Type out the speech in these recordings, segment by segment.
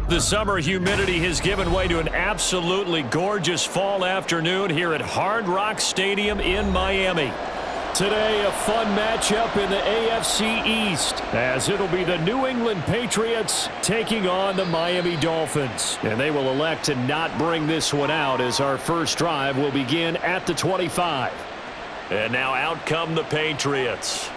The summer humidity has given way to an absolutely gorgeous fall afternoon here at Hard Rock Stadium in Miami. Today, a fun matchup in the AFC East, as it'll be the New England Patriots taking on the Miami Dolphins. And they will elect to not bring this one out, as our first drive will begin at the 25. And now out come the Patriots.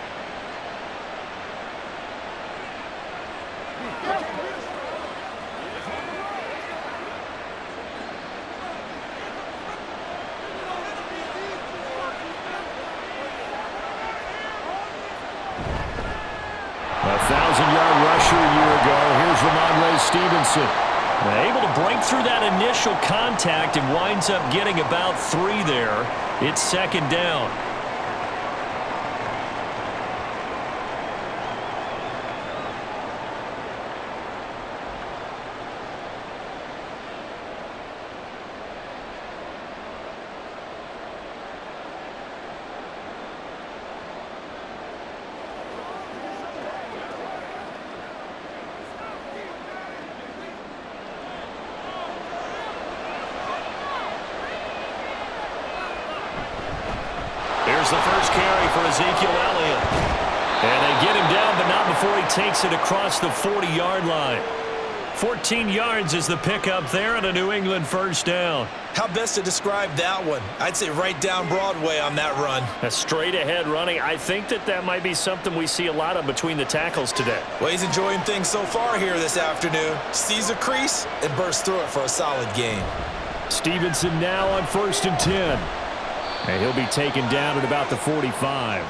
Stevenson able to break through that initial contact and winds up getting about 3 there. It's second down. The first carry for Ezekiel Elliott. And they get him down, but not before he takes it across the 40-yard line. 14 yards is the pickup there and a New England first down. How best to describe that one? I'd say right down Broadway on that run. A straight-ahead running. I think that might be something we see a lot of between the tackles today. Well, he's enjoying things so far here this afternoon. Sees a crease and bursts through it for a solid gain. Stevenson now on 1st and 10. And he'll be taken down at about the 45.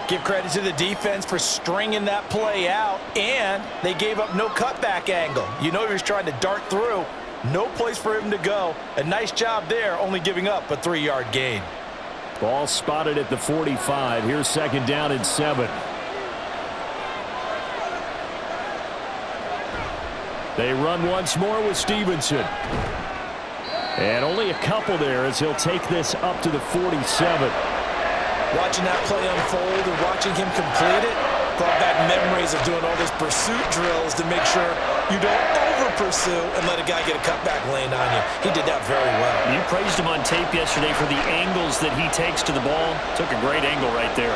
Give credit to the defense for stringing that play out, and they gave up no cutback angle. You know he was trying to dart through. No place for him to go. A nice job there, only giving up a 3-yard gain. Ball spotted at the 45. Here's second down and 7. They run once more with Stevenson. And only a couple there as he'll take this up to the 47. Watching that play unfold and watching him complete it brought back memories of doing all those pursuit drills to make sure you don't over-pursue and let a guy get a cutback lane on you. He did that very well. You praised him on tape yesterday for the angles that he takes to the ball. Took a great angle right there.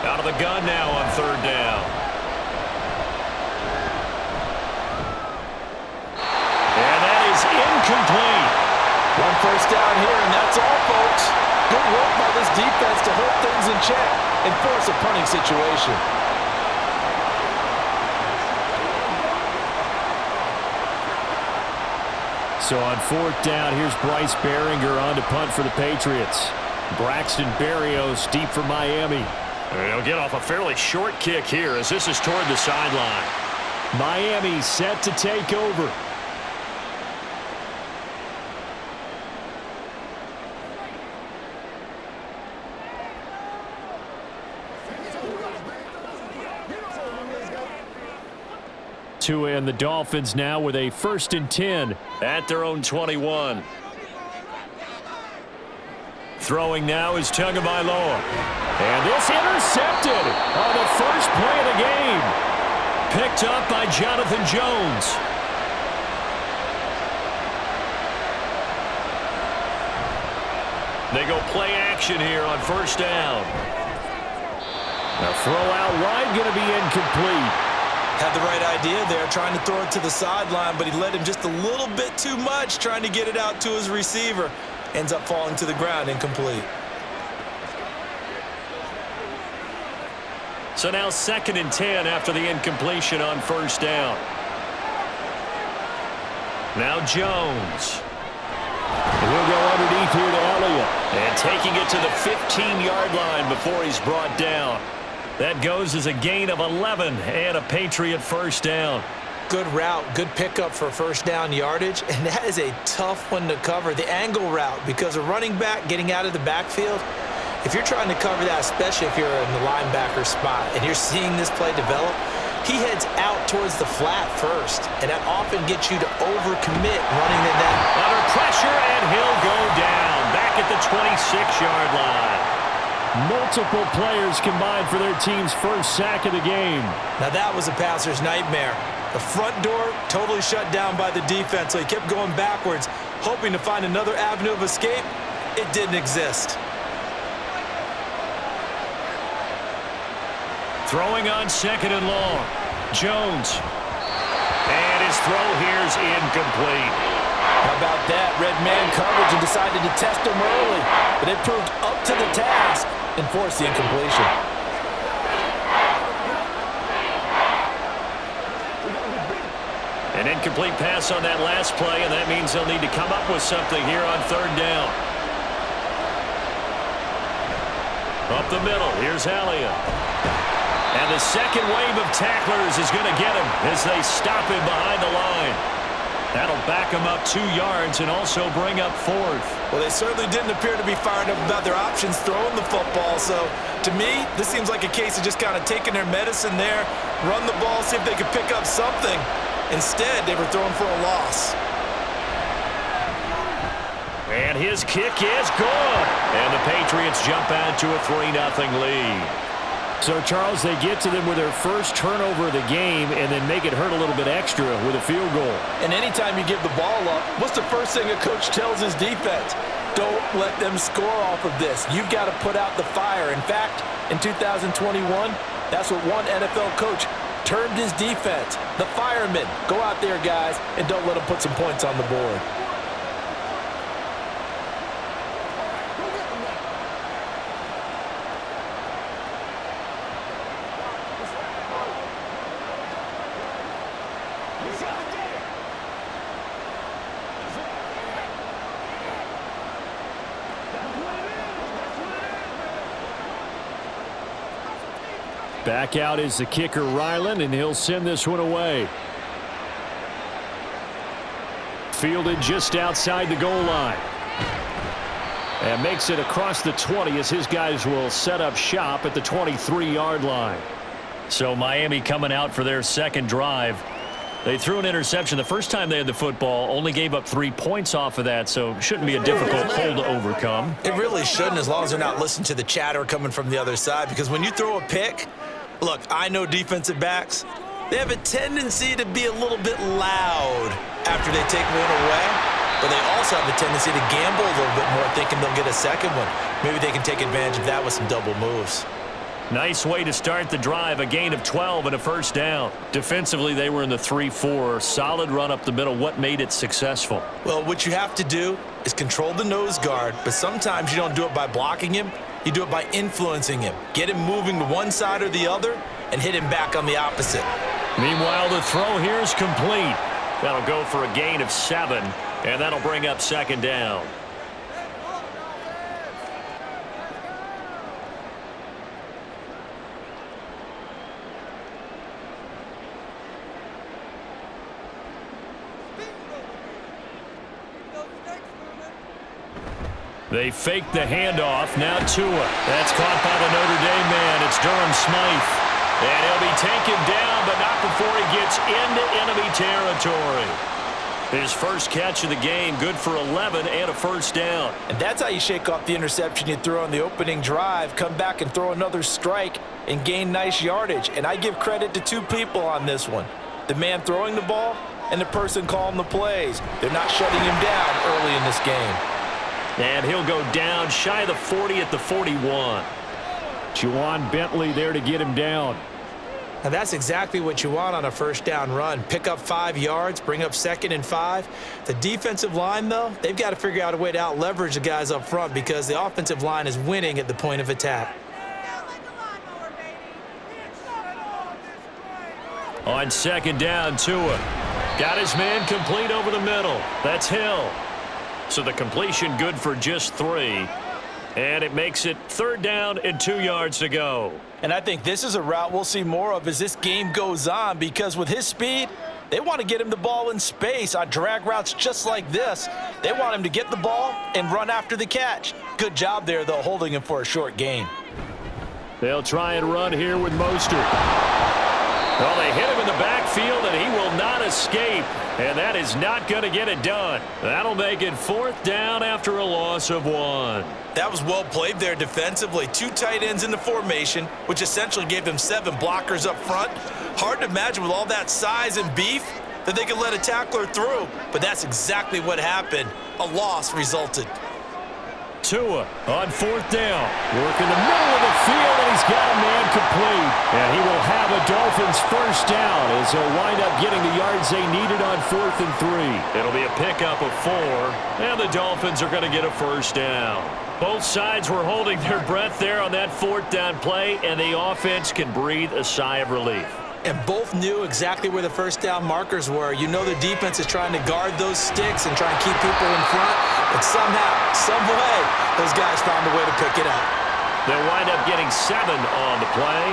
Out of the gun now on 3rd down. Incomplete. One first down here, and that's all, folks. Good work by this defense to hold things in check and force a punting situation. So on 4th down, here's Bryce Behringer on to punt for the Patriots. Braxton Berrios deep for Miami. They'll get off a fairly short kick here as this is toward the sideline. Miami set to take over. And the Dolphins now with a 1st and 10 at their own 21. Throwing now is Tagovailoa. And this intercepted on the first play of the game. Picked up by Jonathan Jones. They go play action here on 1st down. The throw out wide going to be incomplete. Had the right idea there, trying to throw it to the sideline, but he led him just a little bit too much, trying to get it out to his receiver. Ends up falling to the ground, incomplete. So now 2nd and 10 after the incompletion on 1st down. Now Jones. And he'll go underneath here to Elliott. And taking it to the 15-yard line before he's brought down. That goes as a gain of 11 and a Patriot first down. Good route, good pickup for 1st down yardage, and that is a tough one to cover, the angle route, because a running back getting out of the backfield, if you're trying to cover that, especially if you're in the linebacker spot and you're seeing this play develop, he heads out towards the flat first, and that often gets you to overcommit running the net. Under pressure, and he'll go down back at the 26-yard line. Multiple players combined for their team's first sack of the game. Now that was a passer's nightmare. The front door totally shut down by the defense, so he kept going backwards, hoping to find another avenue of escape. It didn't exist. Throwing on 2nd and long. Jones. And his throw here's incomplete. How about that? Red man coverage and decided to test him early, but it proved up to the task and forced the incompletion. An incomplete pass on that last play, and that means they'll need to come up with something here on 3rd down. Up the middle, here's Elliott. And the second wave of tacklers is going to get him as they stop him behind the line. That'll back him up 2 yards and also bring up 4th. Well, they certainly didn't appear to be fired up about their options throwing the football. So, to me, this seems like a case of just kind of taking their medicine there, run the ball, see if they could pick up something. Instead, they were throwing for a loss. And his kick is good. And the Patriots jump out to a 3-0 lead. So, Charles, they get to them with their first turnover of the game and then make it hurt a little bit extra with a field goal. And anytime you give the ball up, what's the first thing a coach tells his defense? Don't let them score off of this. You've got to put out the fire. In fact, in 2021, that's what one NFL coach termed his defense. The firemen. Go out there, guys, and don't let them put some points on the board. Back out is the kicker, Ryland, and he'll send this one away. Fielded just outside the goal line. And makes it across the 20 as his guys will set up shop at the 23-yard line. So Miami coming out for their second drive. They threw an interception the first time they had the football, only gave up 3 points off of that, so shouldn't be a difficult hole to overcome. It really shouldn't, as long as they're not listening to the chatter coming from the other side, because when you throw a pick, look, I know defensive backs, they have a tendency to be a little bit loud after they take one away, but they also have a tendency to gamble a little bit more, thinking they'll get a second one. Maybe they can take advantage of that with some double moves. Nice way to start the drive, a gain of 12 and a first down. Defensively, they were in the 3-4. Solid run up the middle. What made it successful? Well, what you have to do is control the nose guard, but sometimes you don't do it by blocking him. You do it by influencing him. Get him moving to one side or the other and hit him back on the opposite. Meanwhile, the throw here is complete. That'll go for a gain of 7, and that'll bring up 2nd down. They fake the handoff. Now Tua. That's caught by the Notre Dame man. It's Durham Smythe. And he'll be taken down, but not before he gets into enemy territory. His first catch of the game, good for 11 and a first down. And that's how you shake off the interception you threw on the opening drive, come back and throw another strike and gain nice yardage. And I give credit to 2 people on this one. The man throwing the ball and the person calling the plays. They're not shutting him down early in this game. And he'll go down shy of the 40 at the 41. Juwan Bentley there to get him down. Now that's exactly what you want on a first down run. Pick up 5 yards, bring up 2nd and 5. The defensive line, though, they've got to figure out a way to out-leverage the guys up front because the offensive line is winning at the point of attack. On 2nd down, Tua. Got his man complete over the middle. That's Hill. So the completion good for just 3. And it makes it 3rd down and 2 yards to go. And I think this is a route we'll see more of as this game goes on, because with his speed, they want to get him the ball in space on drag routes just like this. They want him to get the ball and run after the catch. Good job there, though, holding him for a short gain. They'll try and run here with Mostert. Well, they hit him in the backfield, and he will not escape. And that is not going to get it done. That'll make it 4th down after a loss of 1. That was well played there defensively. 2 tight ends in the formation, which essentially gave them 7 blockers up front. Hard to imagine with all that size and beef that they could let a tackler through. But that's exactly what happened. A loss resulted. Tua on 4th down. Work in the middle of the field, and he's got a man complete. And he will have a Dolphins first down as they'll wind up getting the yards they needed on 4th and 3. It'll be a pickup of 4, and the Dolphins are going to get a first down. Both sides were holding their breath there on that 4th down play, and the offense can breathe a sigh of relief. And both knew exactly where the first down markers were. You know the defense is trying to guard those sticks and try and keep people in front. But somehow, some way, those guys found a way to pick it up. They'll wind up getting 7 on the play,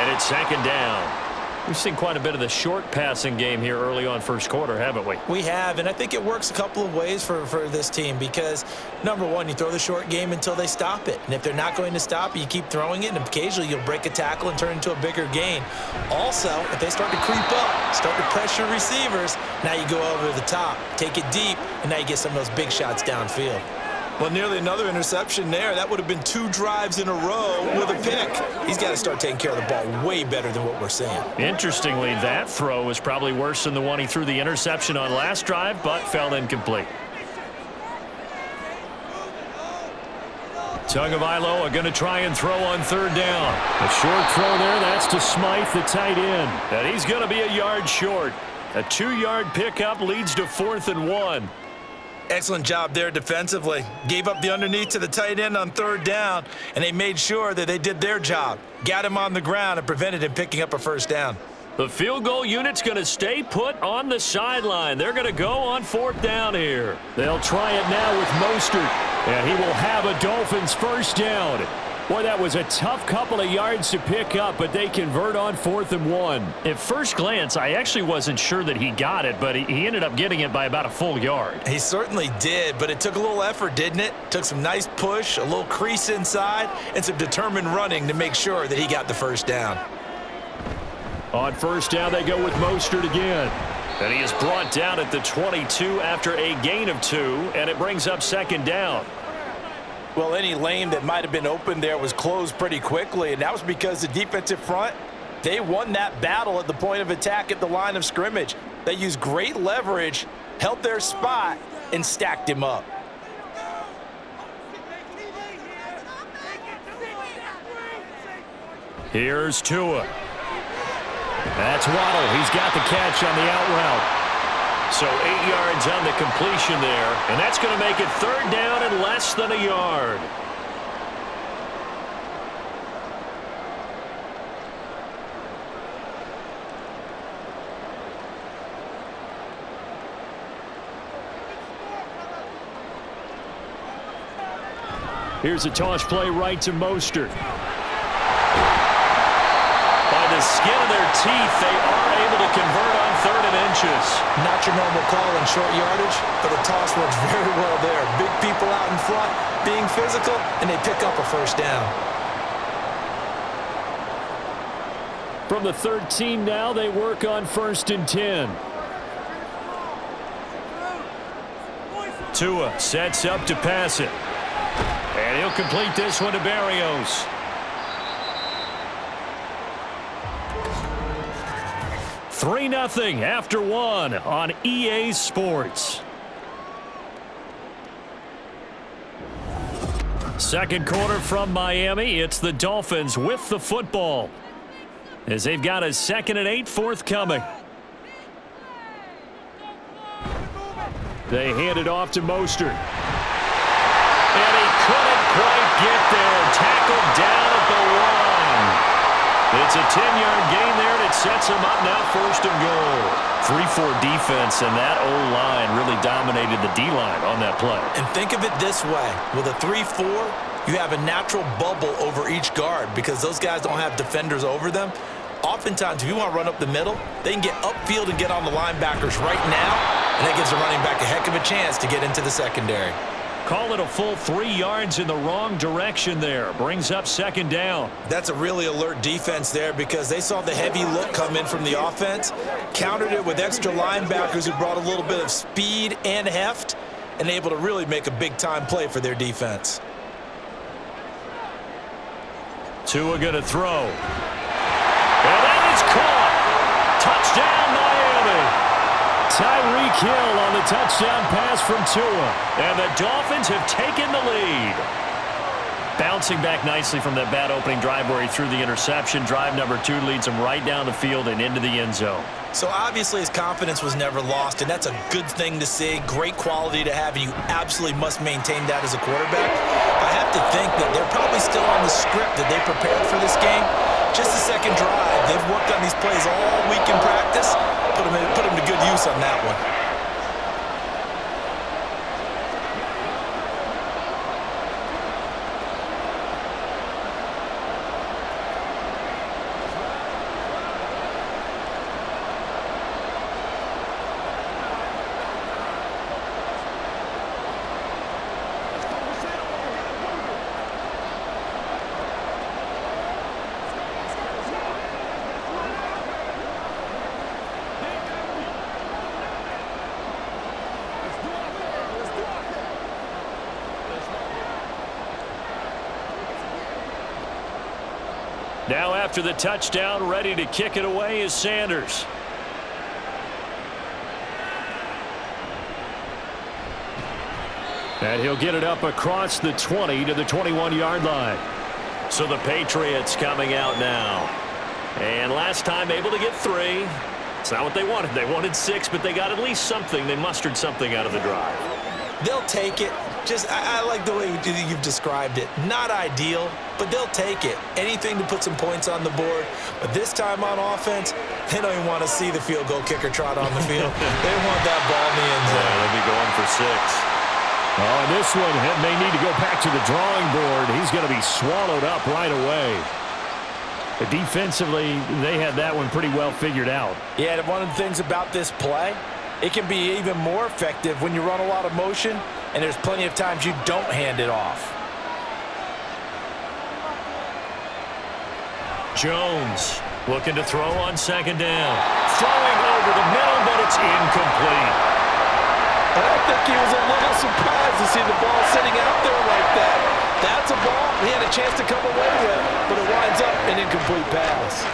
and it's 2nd down. We've seen quite a bit of the short passing game here early on first quarter, haven't we? We have, and I think it works a couple of ways for this team because, number one, you throw the short game until they stop it. And if they're not going to stop it, you keep throwing it, and occasionally you'll break a tackle and turn it into a bigger gain. Also, if they start to creep up, start to pressure receivers, now you go over the top, take it deep, and now you get some of those big shots downfield. Well, nearly another interception there. That would have been 2 drives in a row with a pick. He's got to start taking care of the ball way better than what we're seeing. Interestingly, that throw was probably worse than the one he threw the interception on last drive, but fell incomplete. Tagovailoa going to try and throw on 3rd down. A short throw there, that's to Smythe, the tight end. And he's going to be a yard short. A 2-yard pickup leads to 4th and 1. Excellent job there defensively. Gave up the underneath to the tight end on 3rd down, and they made sure that they did their job. Got him on the ground and prevented him picking up a first down. The field goal unit's going to stay put on the sideline. They're going to go on 4th down here. They'll try it now with Mostert, and he will have a Dolphins first down. Boy, that was a tough couple of yards to pick up, but they convert on 4th and 1. At first glance, I actually wasn't sure that he got it, but he ended up getting it by about a full yard. He certainly did, but it took a little effort, didn't it? Took some nice push, a little crease inside, and some determined running to make sure that he got the first down. On 1st down, they go with Mostert again. And he is brought down at the 22 after a gain of 2, and it brings up 2nd down. Well, any lane that might have been open there was closed pretty quickly, and that was because the defensive front, they won that battle at the point of attack at the line of scrimmage. They used great leverage, held their spot, and stacked him up. Here's Tua. That's Waddle. He's got the catch on the out route. So 8 yards on the completion there, and that's going to make it 3rd down and less than a yard. Here's a toss play right to Mostert. By the skin of their teeth, they are able to convert on 3rd and inches. Not your normal call on short yardage, but the toss works very well there. Big people out in front, being physical, and they pick up a first down. From the 13 now, they work on 1st and 10. Tua sets up to pass it. And he'll complete this one to Berrios. 3-0 after 1 on EA Sports. Second quarter from Miami. It's the Dolphins with the football as they've got a 2nd and 8 forthcoming. They hand it off to Mostert. And he couldn't quite get there. Tackled down at the 1. It's a 10-yard gain there, and it sets him up now 1st and goal. 3-4 defense, and that O-line really dominated the D-line on that play. And think of it this way. With a 3-4, you have a natural bubble over each guard because those guys don't have defenders over them. Oftentimes, if you want to run up the middle, they can get upfield and get on the linebackers right now, and that gives the running back a heck of a chance to get into the secondary. Call it a full 3 yards in the wrong direction there. Brings up second down. That's a really alert defense there because they saw the heavy look come in from the offense, countered it with extra linebackers who brought a little bit of speed and heft, and able to really make a big-time play for their defense. Tua going to throw. And that is caught. Touchdown, Miami. Tyreek Hill on the touchdown pass from Tua. And the Dolphins have taken the lead. Bouncing back nicely from that bad opening drive where he threw the interception. Drive number 2 leads him right down the field and into the end zone. So obviously his confidence was never lost, and that's a good thing to see. Great quality to have, and you absolutely must maintain that as a quarterback. I have to think that they're probably still on the script that they prepared for this game. Just the second drive. They've worked on these plays all week in practice. Put them to good use on that one. Now after the touchdown, ready to kick it away is Sanders. And he'll get it up across the 20 to the 21-yard line. So the Patriots coming out now. And last time able to get 3. It's not what they wanted. They wanted 6, but they got at least something. They mustered something out of the drive. They'll take it. I like the way you've described it. Not ideal, but they'll take it. Anything to put some points on the board. But this time on offense, they don't even want to see the field goal kicker trot on the field. They want that ball in the end zone. Yeah, they'll be going for 6. Oh, and this one may need to go back to the drawing board. He's going to be swallowed up right away. But defensively, they had that one pretty well figured out. Yeah, one of the things about this play, it can be even more effective when you run a lot of motion, and there's plenty of times you don't hand it off. Jones looking to throw on second down. Throwing over the middle, but it's incomplete. And I think he was a little surprised to see the ball sitting out there like that. That's a ball he had a chance to come away with, but it winds up an incomplete pass.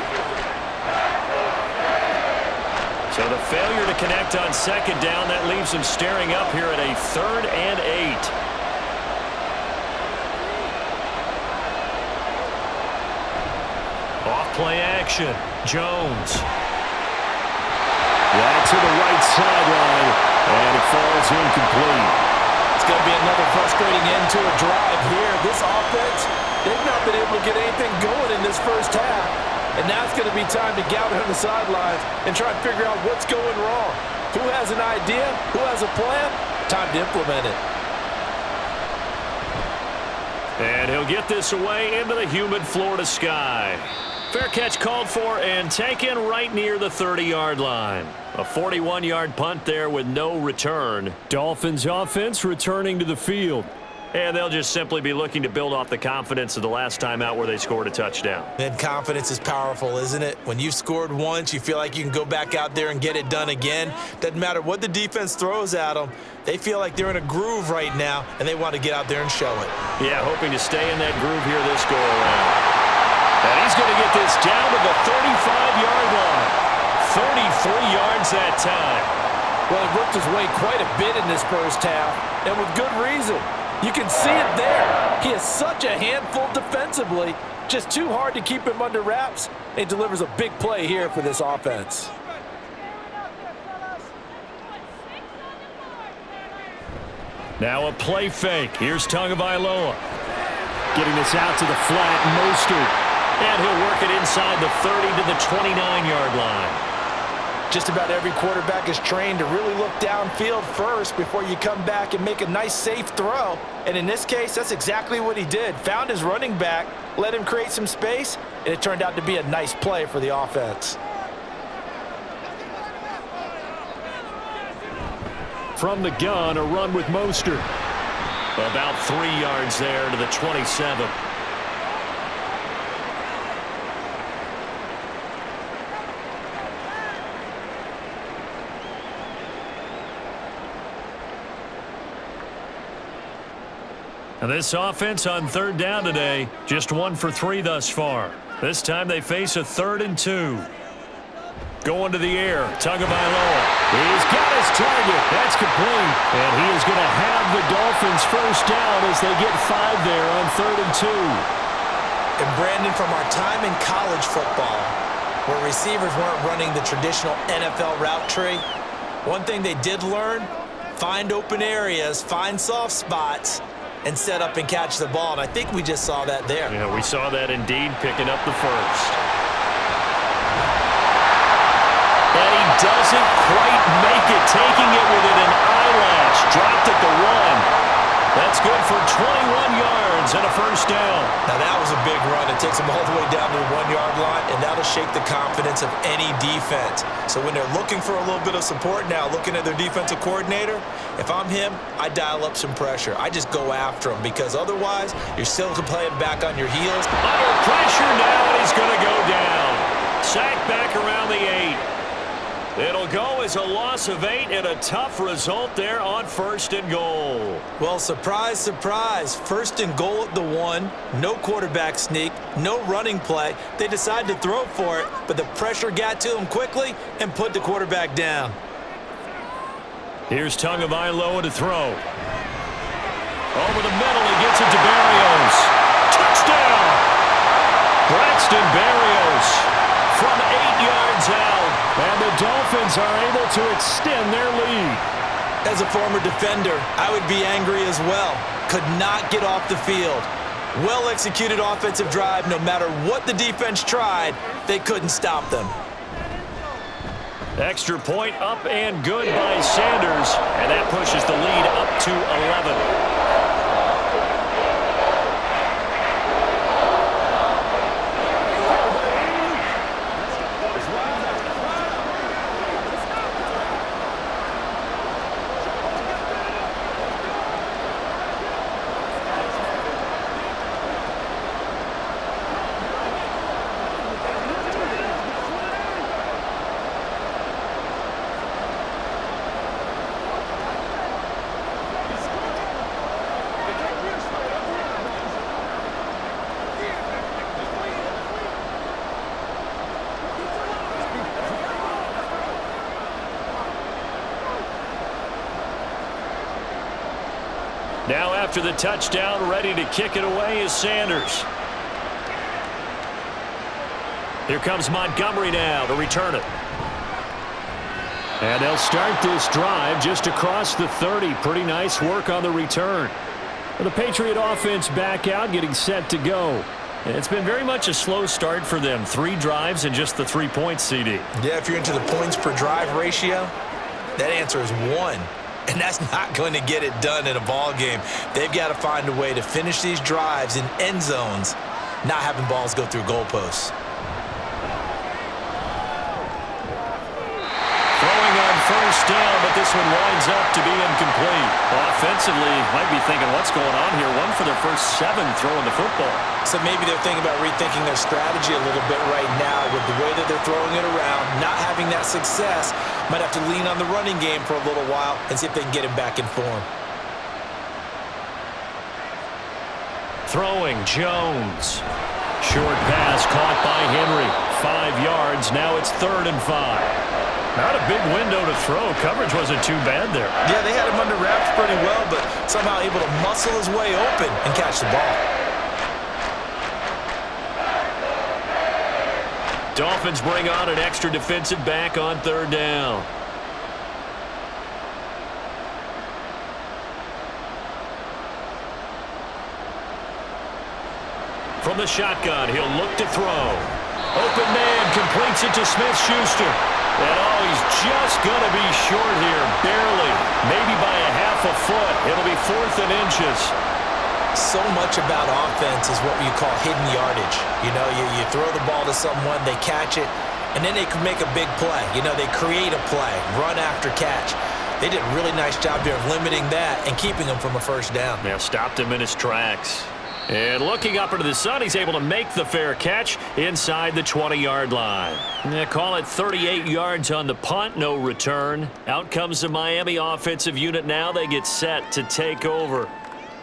So the failure to connect on second down, that leaves him staring up here at a 3rd and 8. Off play action. Jones. Yeah, to the right sideline, and it falls incomplete. It's going to be another frustrating end to a drive here. This offense, they've not been able to get anything going in this first half. And now it's going to be time to gather on the sidelines and try and figure out what's going wrong. Who has an idea? Who has a plan? Time to implement it. And he'll get this away into the humid Florida sky. Fair catch called for and taken right near the 30-yard line. A 41-yard punt there with no return. Dolphins offense returning to the field. And they'll just simply be looking to build off the confidence of the last time out where they scored a touchdown. And confidence is powerful, isn't it? When you've scored once, you feel like you can go back out there and get it done again. Doesn't matter what the defense throws at them. They feel like they're in a groove right now, and they want to get out there and show it. Yeah, hoping to stay in that groove here this go-around. And he's going to get this down to the 35-yard line. 33 yards that time. Well, he worked his way quite a bit in this first half, and with good reason. You can see it there. He is such a handful defensively. Just too hard to keep him under wraps. He delivers a big play here for this offense. Now a play fake. Here's Tagovailoa. Getting this out to the flat, Mostert. And he'll work it inside the 30 to the 29-yard line. Just about every quarterback is trained to really look downfield first before you come back and make a nice, safe throw. And in this case, that's exactly what he did. Found his running back, let him create some space, and it turned out to be a nice play for the offense. From the gun, a run with Mostert. About 3 yards there to the 27. And this offense on third down today, just 1 for 3 thus far. This time they face a 3rd and 2. Going to the air, Tagovailoa. He's got his target. That's complete. And he is going to have the Dolphins first down as they get 5 there on 3rd and 2. And Brandon, from our time in college football, where receivers weren't running the traditional NFL route tree, one thing they did learn, find open areas, find soft spots, and set up and catch the ball. And I think we just saw that there. Yeah, we saw that indeed, picking up the first. And he doesn't quite make it, taking it within an eyelash. Dropped at the 1. That's good for 21 yards and a first down. Now that was a big run. It takes them all the way down to the 1-yard line, and that'll shake the confidence of any defense. So when they're looking for a little bit of support now, looking at their defensive coordinator, if I'm him, I dial up some pressure. I just go after him, because otherwise you're still playing back on your heels. Under pressure now, and he's going to go down. Sacked back around the 8. It'll go as a loss of 8 and a tough result there on 1st and goal. Well, surprise, surprise. 1st and goal at the 1. No quarterback sneak. No running play. They decided to throw for it, but the pressure got to him quickly and put the quarterback down. Here's Tagovailoa to throw. Over the middle, he gets it to Berrios. Touchdown! Braxton Berrios from 8 yards out. And the Dolphins are able to extend their lead. As a former defender, I would be angry as well. Could not get off the field. Well-executed offensive drive. No matter what the defense tried, they couldn't stop them. Extra point up and good by Sanders. And that pushes the lead up to 11. Now after the touchdown, ready to kick it away is Sanders. Here comes Montgomery now to return it. And they'll start this drive just across the 30. Pretty nice work on the return. The Patriot offense back out, getting set to go. And it's been very much a slow start for them. 3 drives and just the 3 points, CD. Yeah, if you're into the points per drive ratio, that answer is 1. And that's not going to get it done in a ball game. They've got to find a way to finish these drives in end zones, not having balls go through goalposts. Throwing on first down, but this one winds up to be incomplete. Offensively, might be thinking, what's going on here? 1 for their first 7 throwing the football. So maybe they're thinking about rethinking their strategy a little bit right now with the way that they're throwing it around, not having that success. Might have to lean on the running game for a little while and see if they can get him back in form. Throwing, Jones. Short pass caught by Henry. 5 yards. Now it's 3rd and 5. Not a big window to throw. Coverage wasn't too bad there. Yeah, they had him under wraps pretty well, but somehow able to muscle his way open and catch the ball. Dolphins bring on an extra defensive back on 3rd down. From the shotgun, he'll look to throw. Open man completes it to Smith-Schuster. And he's just going to be short here, barely. Maybe by a half a foot. It'll be 4th and inches. So much about offense is what you call hidden yardage. You know, you throw the ball to someone, they catch it, and then they can make a big play. You know, they create a play, run after catch. They did a really nice job there of limiting that and keeping him from a first down. Now stopped him in his tracks. And looking up into the sun, he's able to make the fair catch inside the 20-yard line. Call it 38 yards on the punt, no return. Out comes the Miami offensive unit now. They get set to take over.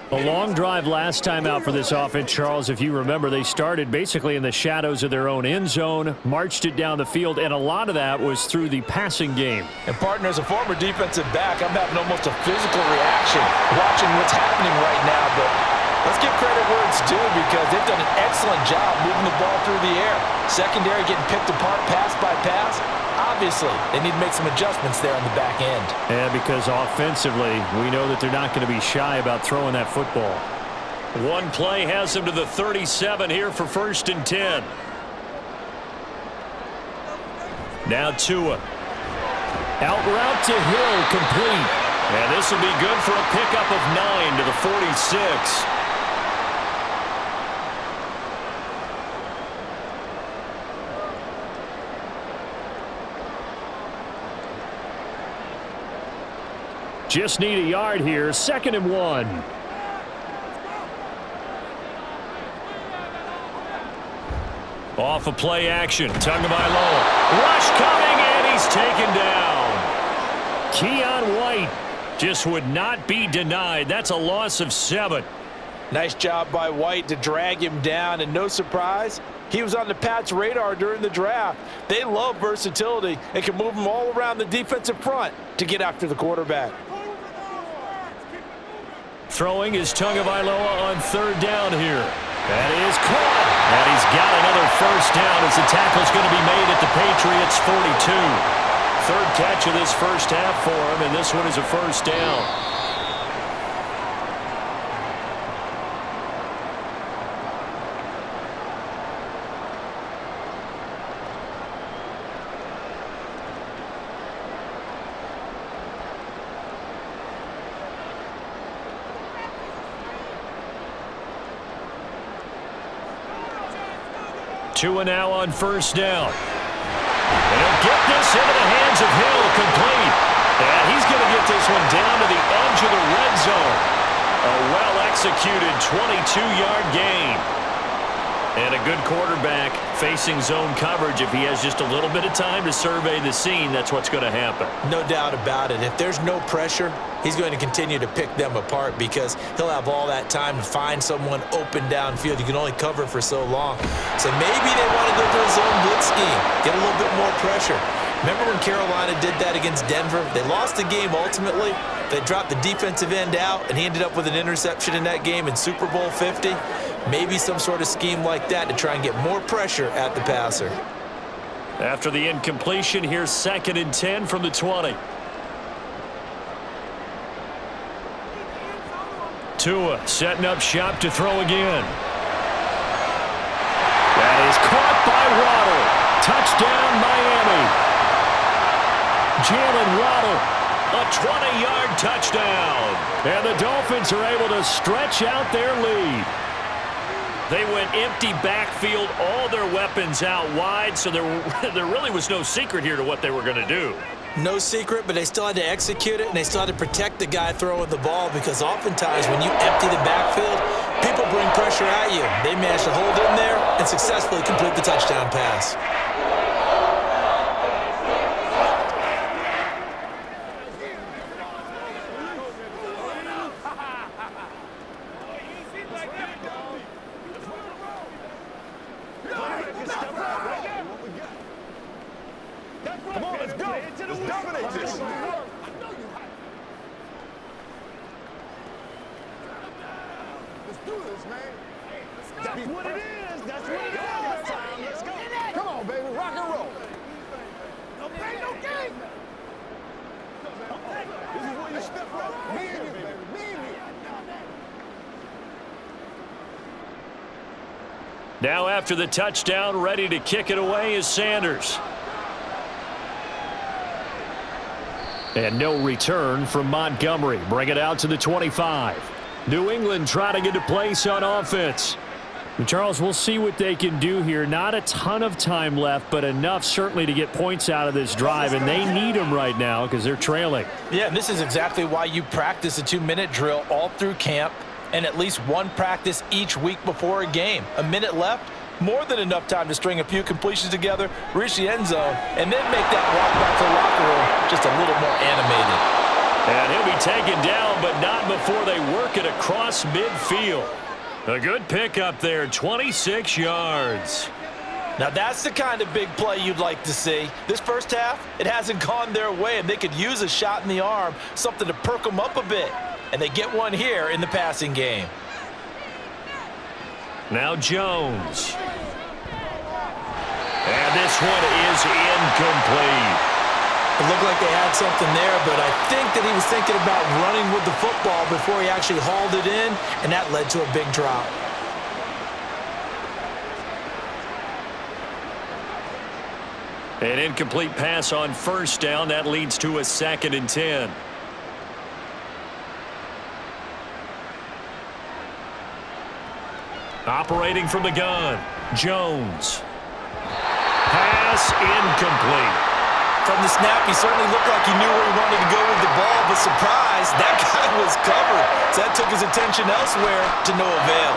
A long drive last time out for this offense, Charles. If you remember, they started basically in the shadows of their own end zone, marched it down the field, and a lot of that was through the passing game. And, partner, as a former defensive back, I'm having almost a physical reaction watching what's happening right now. But let's give credit where it's due because they've done an excellent job moving the ball through the air. Secondary getting picked apart pass by pass. Obviously, they need to make some adjustments there on the back end. Yeah, because offensively, we know that they're not going to be shy about throwing that football. One play has them to the 37 here for 1st and 10. Now Tua. Out route to Hill, complete. And this will be good for a pickup of 9 to the 46. Just need a yard here. 2nd and 1. Off a play action. Tagovailoa. Rush coming, and he's taken down. Keion White just would not be denied. That's a loss of 7. Nice job by White to drag him down, and no surprise, he was on the Pats' radar during the draft. They love versatility and can move him all around the defensive front to get after the quarterback. Throwing is Tagovailoa on 3rd down here. That is caught. And he's got another first down as the tackle's going to be made at the Patriots' 42. 3rd catch of this first half for him, and this one is a first down. Tua now on 1st down. And he'll get this into the hands of Hill, complete. And he's going to get this one down to the edge of the red zone. A well-executed 22-yard gain. And a good quarterback facing zone coverage. If he has just a little bit of time to survey the scene, that's what's going to happen. No doubt about it. If there's no pressure, he's going to continue to pick them apart because he'll have all that time to find someone open downfield. You can only cover for so long. So maybe they want to go to a zone blitz scheme, get a little bit more pressure. Remember when Carolina did that against Denver? They lost the game ultimately. They dropped the defensive end out, and he ended up with an interception in that game in Super Bowl 50. Maybe some sort of scheme like that to try and get more pressure at the passer. After the incompletion, here's 2nd and 10 from the 20. Tua setting up shop to throw again. That is caught by Waddle. Touchdown, Miami. Jalen Waddle, a 20-yard touchdown. And the Dolphins are able to stretch out their lead. They went empty backfield, all their weapons out wide, so there really was no secret here to what they were going to do. No secret, but they still had to execute it, and they still had to protect the guy throwing the ball because oftentimes when you empty the backfield, people bring pressure at you. They managed to hold in there and successfully complete the touchdown pass. Come on, let's go. Let's dominate this. Let's do this, man. That's what it is. That's what it is. Let's go. Come on, baby. Rock and roll. No pain, no gain. This is where you step up. Me and you, baby. Me and you. Now after the touchdown, ready to kick it away is Sanders. And no return from Montgomery. Bring it out to the 25. New England trying to get a place on offense. Charles, we'll see what they can do here. Not a ton of time left, but enough certainly to get points out of this drive, and they need them right now because they're trailing. Yeah, and this is exactly why you practice a 2-minute drill all through camp and at least one practice each week before a game. A minute left, more than enough time to string a few completions together, reach the end zone, and then make that walk back to the locker room just a little more animated. And he'll be taken down, but not before they work it across midfield. A good pickup there, 26 yards. Now that's the kind of big play you'd like to see. This first half, it hasn't gone their way, and they could use a shot in the arm, something to perk them up a bit. And they get one here in the passing game. Now Jones. And this one is incomplete. It looked like they had something there, but I think that he was thinking about running with the football before he actually hauled it in, and that led to a big drop. An incomplete pass on first down. That leads to a 2nd and 10. Operating from the gun, Jones. Pass incomplete. From the snap, he certainly looked like he knew where he wanted to go with the ball, but surprise, that guy was covered. So that took his attention elsewhere to no avail.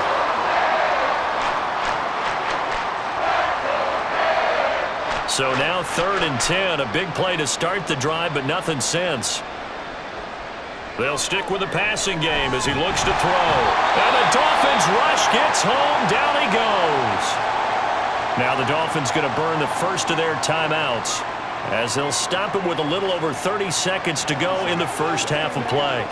So now 3rd and 10, a big play to start the drive, but nothing since. They'll stick with the passing game as he looks to throw. And the Dolphins rush gets home, down he goes. Now the Dolphins going to burn the first of their timeouts, as they'll stop it with a little over 30 seconds to go in the first half of play.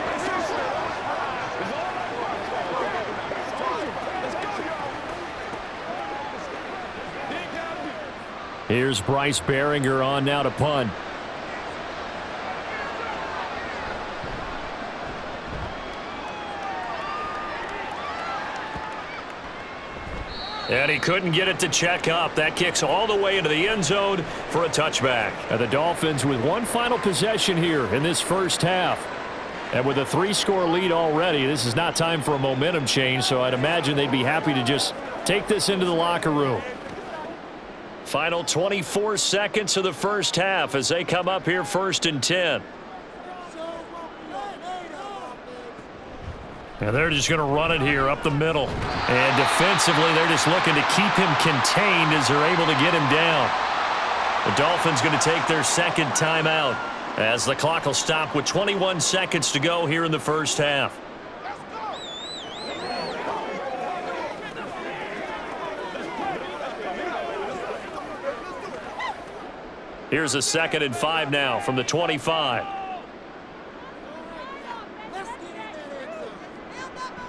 Here's Bryce Behringer on now to punt. And he couldn't get it to check up. That kicks all the way into the end zone for a touchback. And the Dolphins with one final possession here in this first half. And with a 3-score lead already, this is not time for a momentum change, so I'd imagine they'd be happy to just take this into the locker room. Final 24 seconds of the first half as they come up here 1st and 10. And they're just going to run it here up the middle. And defensively, they're just looking to keep him contained as they're able to get him down. The Dolphins going to take their 2nd timeout as the clock will stop with 21 seconds to go here in the first half. Here's a 2nd and 5 now from the 25.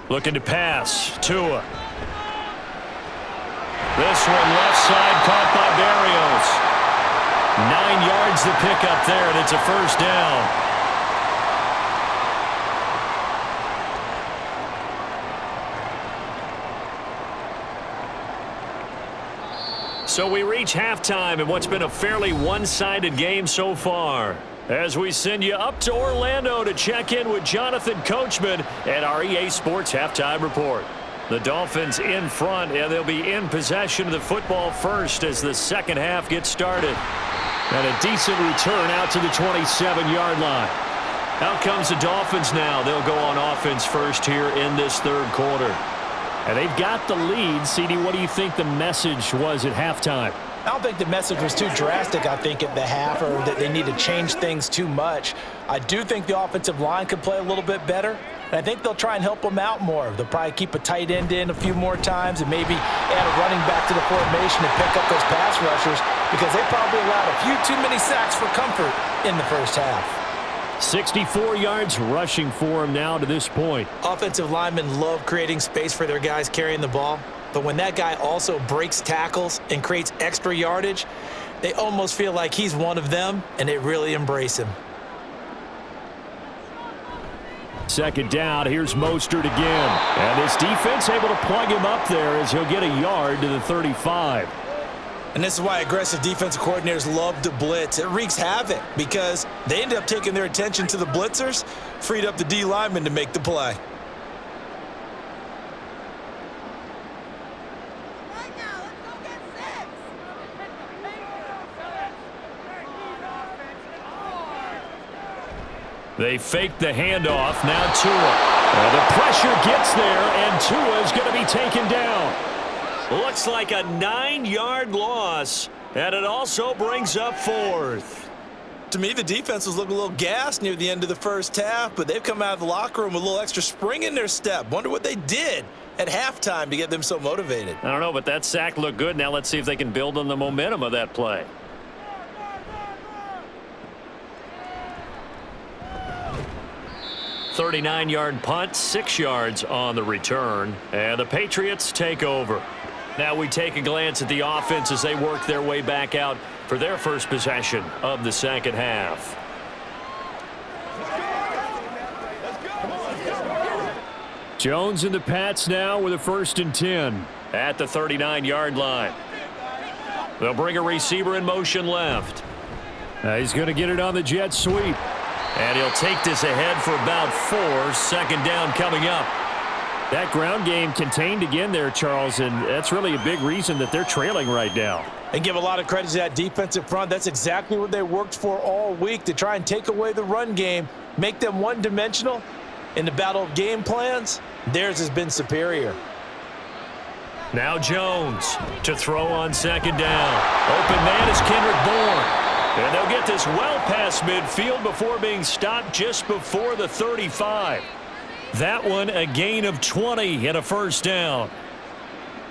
Looking to pass. Tua. This one left side caught by Barrios. 9 yards to pick up there, and it's a first down. So we reach halftime in what's been a fairly one-sided game so far, as we send you up to Orlando to check in with Jonathan Coachman and our EA Sports Halftime Report. The Dolphins in front, and they'll be in possession of the football first as the second half gets started. And a decent return out to the 27-yard line. Out comes the Dolphins now. They'll go on offense first here in this third quarter. And they've got the lead. CD, what do you think the message was at halftime? I don't think the message was too drastic, I think, at the half, or that they need to change things too much. I do think the offensive line could play a little bit better, and I think they'll try and help them out more. They'll probably keep a tight end in a few more times and maybe add a running back to the formation and pick up those pass rushers, because they probably allowed a few too many sacks for comfort in the first half. 64 yards rushing for him now to this point. Offensive linemen love creating space for their guys carrying the ball. But when that guy also breaks tackles and creates extra yardage, they almost feel like he's one of them, and they really embrace him. Second down, here's Mostert again. And this defense able to plug him up there as he'll get a yard to the 35. And this is why aggressive defensive coordinators love to blitz. It wreaks havoc because they end up taking their attention to the blitzers, freed up the D lineman to make the play. They fake the handoff. Now Tua. The pressure gets there, and Tua is going to be taken down. Looks like a 9-yard loss, and it also brings up 4th. To me, the defense was looking a little gassed near the end of the first half, but they've come out of the locker room with a little extra spring in their step. Wonder what they did at halftime to get them so motivated. I don't know, but that sack looked good. Now let's see if they can build on the momentum of that play. "39-yard punt, 6 yards on the return, and the Patriots take over. Now we take a glance at the offense as they work their way back out for their first possession of the second half. Jones and the Pats now with a 1st and 10 at the 39-yard line. They'll bring a receiver in motion left. He's going to get it on the jet sweep. And he'll take this ahead for about 4. 2nd down coming up. That ground game contained again there, Charles, and that's really a big reason that they're trailing right now. And give a lot of credit to that defensive front. That's exactly what they worked for all week, to try and take away the run game, make them one-dimensional. In the battle of game plans, theirs has been superior. Now Jones to throw on 2nd down. Open man is Kendrick Bourne. And they'll get this well past midfield before being stopped just before the 35. That one a gain of 20 and a 1st down.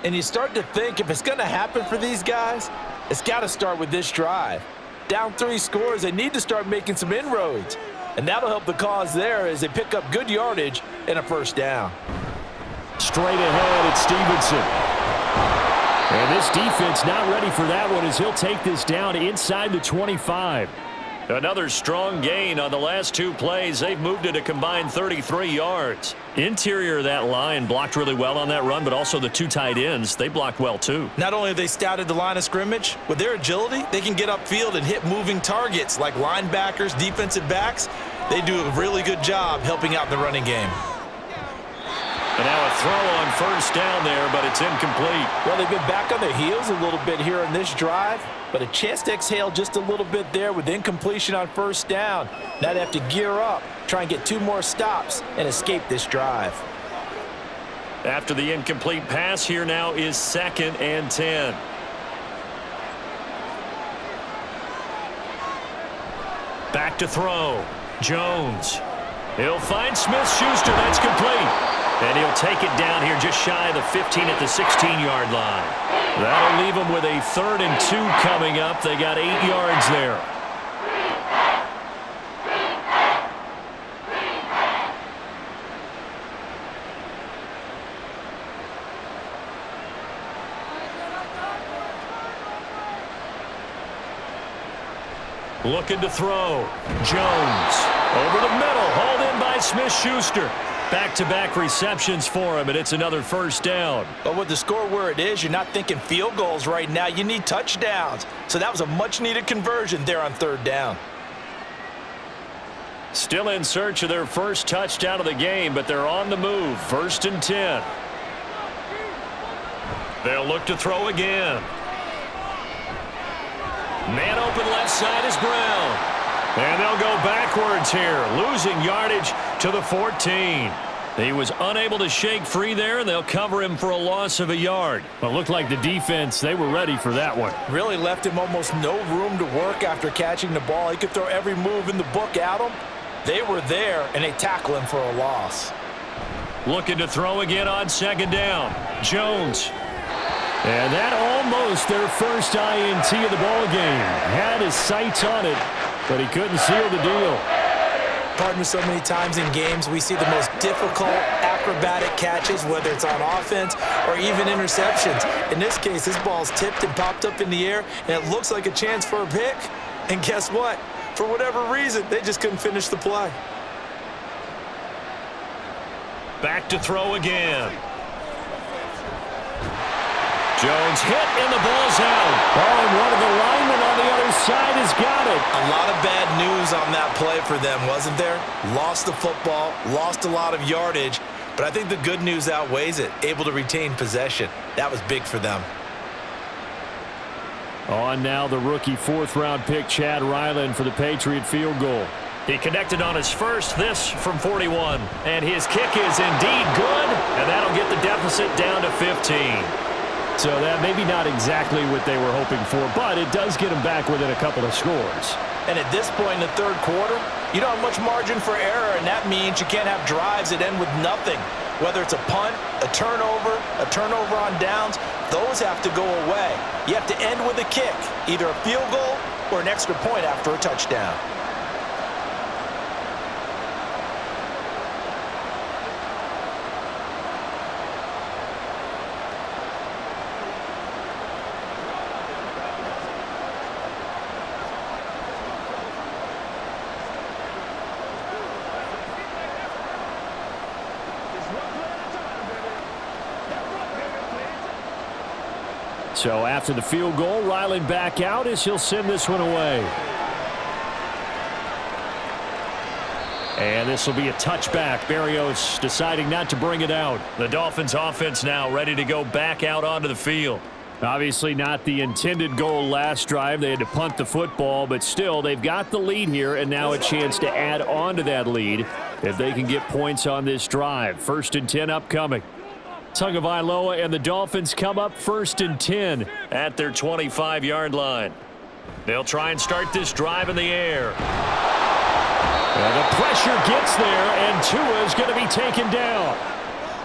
And you start to think, if it's going to happen for these guys, it's got to start with this drive. Down 3 scores, they need to start making some inroads. And that'll help the cause there as they pick up good yardage and a 1st down. Straight ahead, it's Stevenson. And this defense not ready for that one as he'll take this down inside the 25. Another strong gain on the last 2 plays. They've moved it a combined 33 yards. Interior of that line blocked really well on that run, but also the 2 tight ends, they blocked well too. Not only have they scouted the line of scrimmage, with their agility, they can get upfield and hit moving targets like linebackers, defensive backs. They do a really good job helping out in the running game. And now a throw on 1st down there, but it's incomplete. Well, they've been back on their heels a little bit here on this drive, but a chance to exhale just a little bit there with incompletion on 1st down. Now they have to gear up, try and get 2 more stops and escape this drive. After the incomplete pass, here now is 2nd and 10. Back to throw. Jones. He'll find Smith-Schuster. That's complete. And he'll take it down here just shy of the 15 at the 16-yard line. That'll leave them with a 3rd and 2 coming up. They got 8 yards there. Looking to throw. Jones over the middle. Hauled in by Smith-Schuster. Back-to-back receptions for him, and it's another 1st down. But with the score where it is, you're not thinking field goals right now. You need touchdowns. So that was a much-needed conversion there on 3rd down. Still in search of their first touchdown of the game, but they're on the move. 1st and 10. They'll look to throw again. Man open left side is Brown. And they'll go backwards here, losing yardage to the 14. He was unable to shake free there, and they'll cover him for a loss of a yard. Well, it looked like the defense, they were ready for that one. Really left him almost no room to work after catching the ball. He could throw every move in the book at him. They were there, and they tackle him for a loss. Looking to throw again on 2nd down. Jones. And that almost their first INT of the ball game. Had his sights on it, but he couldn't seal the deal. Pardon me, so many times in games we see the most difficult acrobatic catches, whether it's on offense or even interceptions. In this case, this ball's tipped and popped up in the air, and it looks like a chance for a pick. And guess what? For whatever reason, they just couldn't finish the play. Back to throw again. Jones hit, and the ball's out. Oh, and one of the linemen on the other side has got it. A lot of bad news on that play for them, wasn't there? Lost the football, lost a lot of yardage, but I think the good news outweighs it. Able to retain possession. That was big for them. On now the rookie 4th-round pick Chad Ryland for the Patriot field goal. He connected on his first, this from 41. And his kick is indeed good, and that'll get the deficit down to 15. So that maybe not exactly what they were hoping for, but it does get them back within a couple of scores. And at this point in the third quarter, you don't have much margin for error, and that means you can't have drives that end with nothing. Whether it's a punt, a turnover on downs, those have to go away. You have to end with a kick, either a field goal or an extra point after a touchdown. So after the field goal, Ryland back out as he'll send this one away. And this will be a touchback. Barrios deciding not to bring it out. The Dolphins offense now ready to go back out onto the field. Obviously not the intended goal last drive. They had to punt the football, but still they've got the lead here and now a chance to add on to that lead if they can get points on this drive. 1st and 10 upcoming. Tagovailoa and the Dolphins come up 1st and 10 at their 25-yard line. They'll try and start this drive in the air. And the pressure gets there, and Tua is going to be taken down.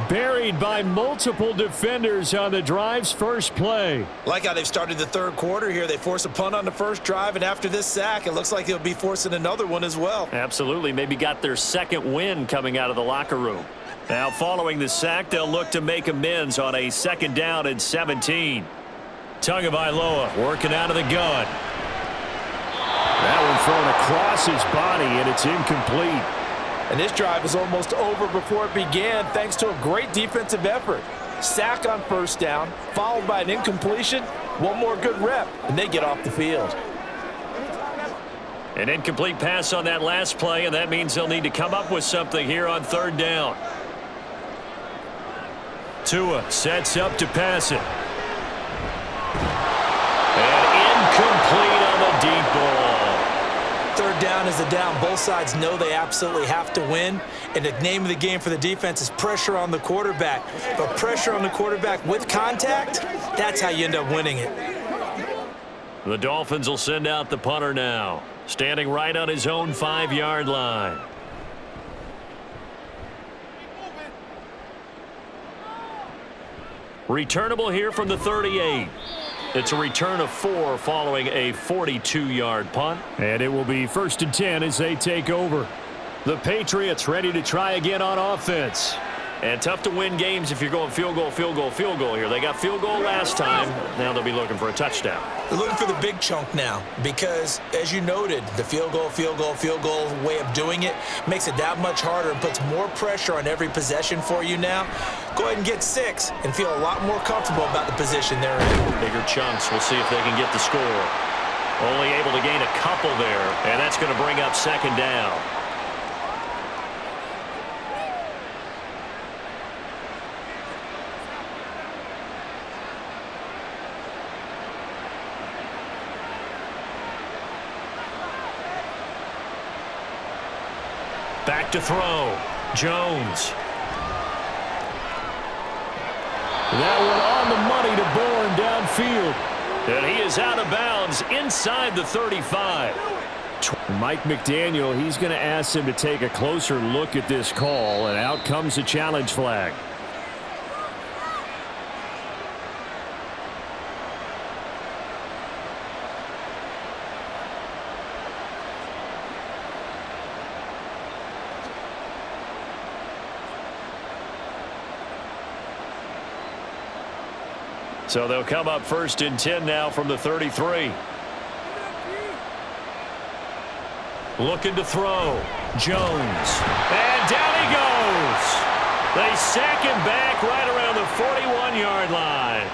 Buried by multiple defenders on the drive's first play. Like how they've started the third quarter here. They force a punt on the first drive, and after this sack, it looks like they'll be forcing another one as well. Absolutely. Maybe got their second win coming out of the locker room. Now, following the sack, they'll look to make amends on a 2nd down and 17. Tagovailoa working out of the gun. That one thrown across his body, and it's incomplete. And this drive is almost over before it began thanks to a great defensive effort. Sack on 1st down, followed by an incompletion, one more good rep, and they get off the field. An incomplete pass on that last play, and that means they'll need to come up with something here on 3rd down. Tua sets up to pass it. And incomplete on the deep ball. 3rd down is a down. Both sides know they absolutely have to win. And the name of the game for the defense is pressure on the quarterback. But pressure on the quarterback with contact, that's how you end up winning it. The Dolphins will send out the punter now, standing right on his own 5-yard line. Returnable here from the 38. It's a return of 4 following a 42-yard punt. And it will be 1st and 10 as they take over. The Patriots ready to try again on offense. And tough to win games if you're going field goal here. They got field goal last time. Now they'll be looking for a touchdown. They're looking for the big chunk now because, as you noted, the field goal way of doing it makes it that much harder and puts more pressure on every possession for you now. Go ahead and get 6 and feel a lot more comfortable about the position they're in. Bigger chunks. We'll see if they can get the score. Only able to gain a couple there, and that's going to bring up 2nd down. Back to throw. Jones. That one on the money to Bourne downfield. And he is out of bounds inside the 35. Mike McDaniel, he's going to ask him to take a closer look at this call, and out comes a challenge flag. So they'll come up 1st and 10 now from the 33. Looking to throw. Jones. And down he goes. They sack him back right around the 41-yard line.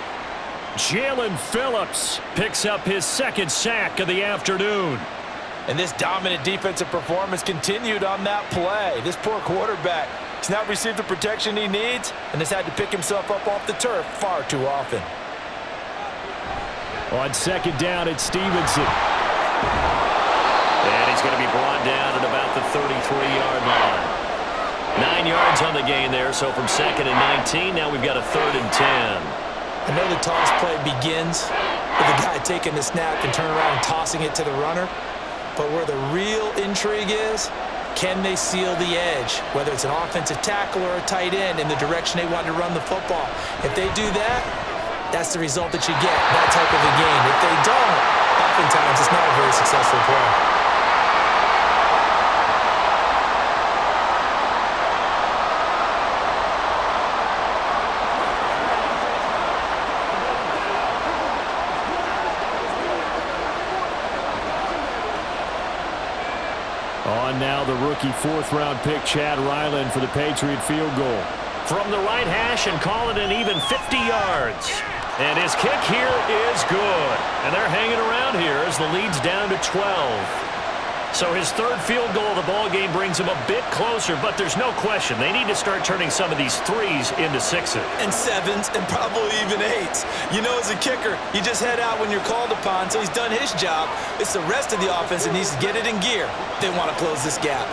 Jalen Phillips picks up his 2nd sack of the afternoon. And this dominant defensive performance continued on that play. This poor quarterback has not received the protection he needs and has had to pick himself up off the turf far too often. On 2nd down, it's Stevenson. And he's going to be brought down at about the 33-yard line. 9 yards on the gain there, so from 2nd and 19, now we've got a 3rd and 10. I know the toss play begins with the guy taking the snap and turn around and tossing it to the runner, but where the real intrigue is, can they seal the edge, whether it's an offensive tackle or a tight end in the direction they want to run the football? If they do that, that's the result that you get, that type of a game. If they don't, oftentimes it's not a very successful play. On now the rookie 4th-round pick, Chad Ryland, for the Patriot field goal. From the right hash and call it an even 50 yards. And his kick here is good. And they're hanging around here as the lead's down to 12. So his 3rd field goal of the ball game brings him a bit closer, but there's no question they need to start turning some of these 3s into 6s. And 7s and probably even 8s. You know, as a kicker, you just head out when you're called upon, so he's done his job. It's the rest of the offense that needs to get it in gear if they want to close this gap.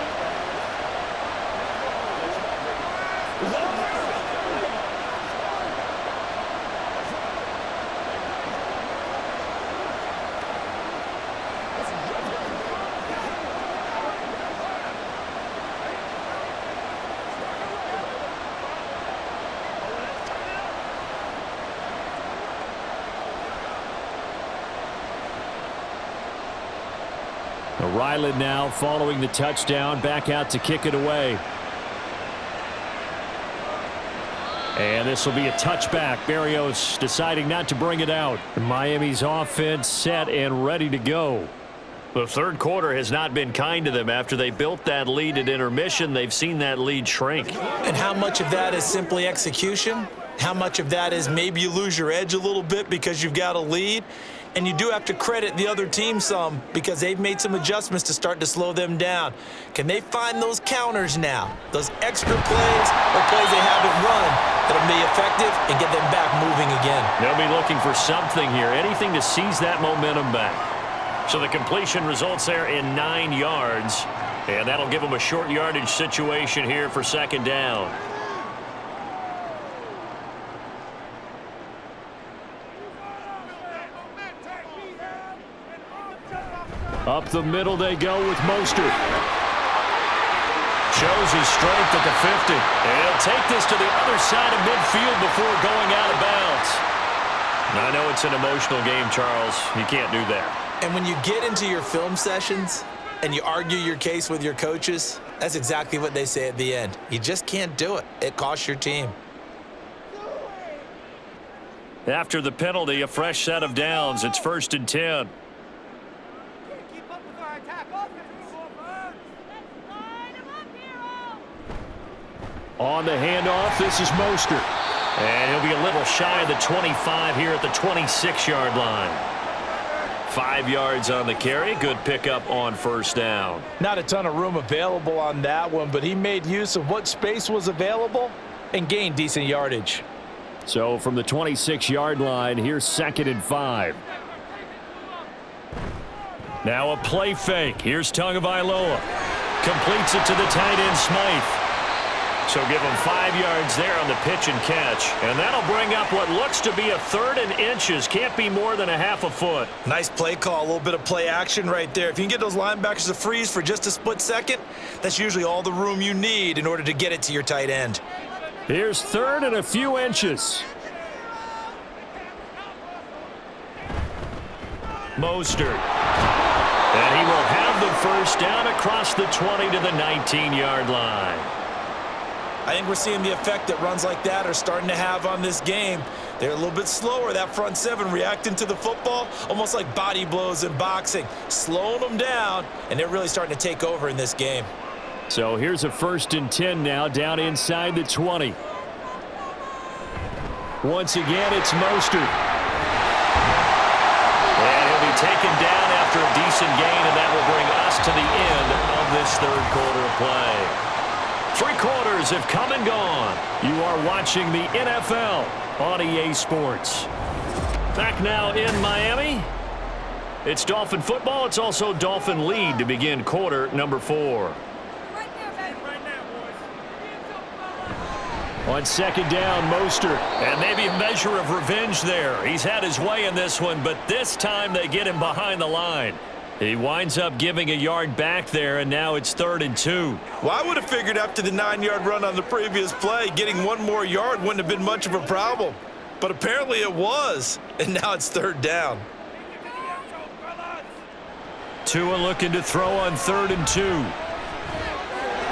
Ryland now following the touchdown, back out to kick it away. And this will be a touchback. Barrios deciding not to bring it out. Miami's offense set and ready to go. The 3rd quarter has not been kind to them. After they built that lead at intermission, they've seen that lead shrink. And how much of that is simply execution? How much of that is maybe you lose your edge a little bit because you've got a lead? And you do have to credit the other team some because they've made some adjustments to start to slow them down. Can they find those counters now, those extra plays or plays they haven't run that'll be effective and get them back moving again? They'll be looking for something here, anything to seize that momentum back. So the completion results there in 9 yards, and that'll give them a short yardage situation here for 2nd down. Up the middle they go with Mostert. Shows his strength at the 50. And he'll take this to the other side of midfield before going out of bounds. I know it's an emotional game, Charles. You can't do that. And when you get into your film sessions and you argue your case with your coaches, that's exactly what they say at the end. You just can't do it. It costs your team. After the penalty, a fresh set of downs. It's 1st and 10. On the handoff, this is Mostert. And he'll be a little shy of the 25 here at the 26-yard line. 5 yards on the carry. Good pickup on 1st down. Not a ton of room available on that one, but he made use of what space was available and gained decent yardage. So from the 26-yard line, here's 2nd and 5. Now a play fake. Here's Tagovailoa. Completes it to the tight end, Smythe. So give him 5 yards there on the pitch and catch. And that'll bring up what looks to be a 3rd and inches. Can't be more than a half a foot. Nice play call, a little bit of play action right there. If you can get those linebackers to freeze for just a split second, that's usually all the room you need in order to get it to your tight end. Here's 3rd and a few inches. Mostert. And he will have the 1st down across the 20 to the 19-yard line. I think we're seeing the effect that runs like that are starting to have on this game. They're a little bit slower, that front 7 reacting to the football, almost like body blows in boxing, slowing them down, and they're really starting to take over in this game. So here's a 1st and 10 now, down inside the 20. Once again, it's Mostert. And he'll be taken down after a decent gain, and that will bring us to the end of this 3rd quarter of play. 3 quarters have come and gone. You are watching the NFL on EA Sports. Back now in Miami. It's Dolphin football. It's also Dolphin lead to begin quarter number 4. On second down, Mostert. And maybe a measure of revenge there. He's had his way in this one, but this time they get him behind the line. He winds up giving a yard back there, and now it's 3rd and 2. Well, I would have figured after the 9-yard run on the previous play, getting one more yard wouldn't have been much of a problem. But apparently it was, and now it's 3rd down. Tua looking to throw on 3rd and 2.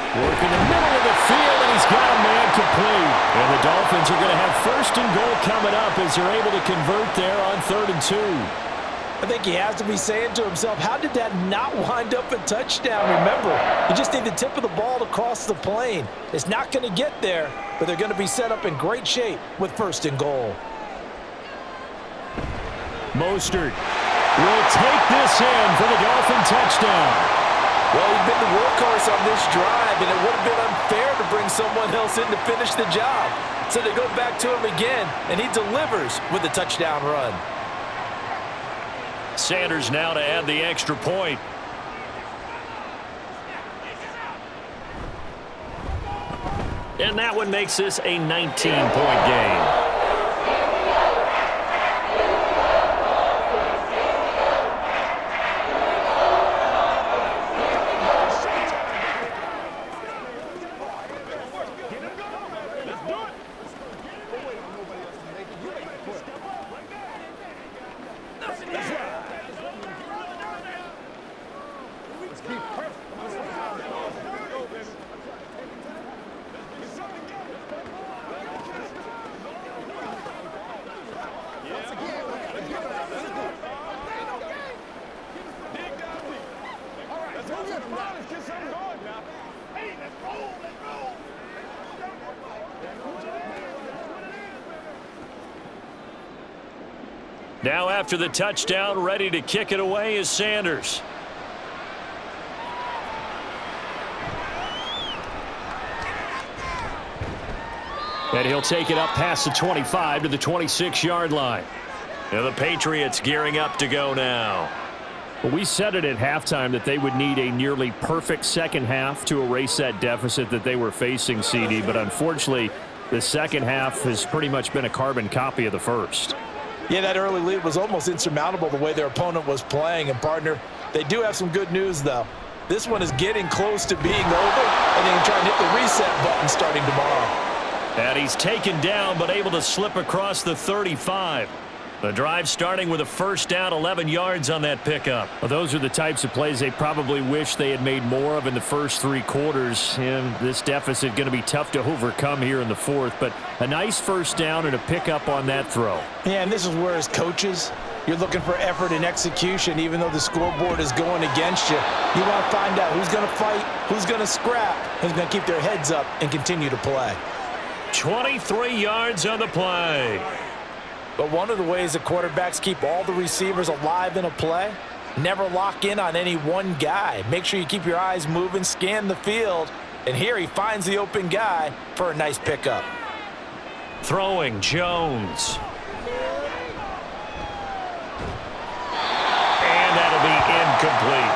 Working the middle of the field, and he's got a man complete. And the Dolphins are going to have 1st and goal coming up as they're able to convert there on 3rd and 2. I think he has to be saying to himself, how did that not wind up a touchdown? Remember, you just need the tip of the ball to cross the plane. It's not going to get there, but they're going to be set up in great shape with 1st and goal. Mostert will take this in for the Dolphin touchdown. Well, he's been the workhorse on this drive, and it would have been unfair to bring someone else in to finish the job. So they go back to him again, and he delivers with a touchdown run. Sanders now to add the extra point. And that one makes this a 19-point game. Now after the touchdown, ready to kick it away is Sanders. And he'll take it up past the 25 to the 26-yard line. And the Patriots gearing up to go now. Well, we said it at halftime that they would need a nearly perfect second half to erase that deficit that they were facing, CD. But unfortunately, the second half has pretty much been a carbon copy of the first. Yeah, that early lead was almost insurmountable the way their opponent was playing. And, partner, they do have some good news, though. This one is getting close to being over, and they can try and hit the reset button starting tomorrow. And he's taken down but able to slip across the 35. The drive starting with a 1st down, 11 yards on that pickup. Well, those are the types of plays they probably wish they had made more of in the first 3 quarters. And this deficit going to be tough to overcome here in the 4th. But a nice 1st down and a pickup on that throw. Yeah, and this is where as coaches, you're looking for effort and execution. Even though the scoreboard is going against you, you want to find out who's going to fight, who's going to scrap, who's going to keep their heads up and continue to play. 23 yards on the play. But one of the ways the quarterbacks keep all the receivers alive in a play, never lock in on any one guy. Make sure you keep your eyes moving, scan the field, and here he finds the open guy for a nice pickup. Throwing Jones. And that'll be incomplete.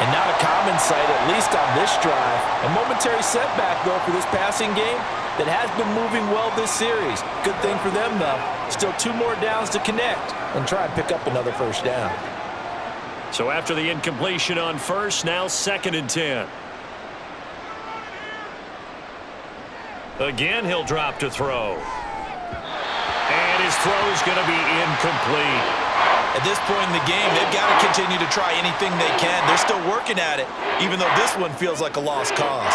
And not a common sight, at least on this drive. A momentary setback, though, for this passing game that has been moving well this series. Good thing for them, though. Still 2 more downs to connect and try and pick up another 1st down. So after the incompletion on 1st, now 2nd and 10. Again, he'll drop to throw. And his throw's going to be incomplete. At this point in the game, they've got to continue to try anything they can. They're still working at it, even though this one feels like a lost cause.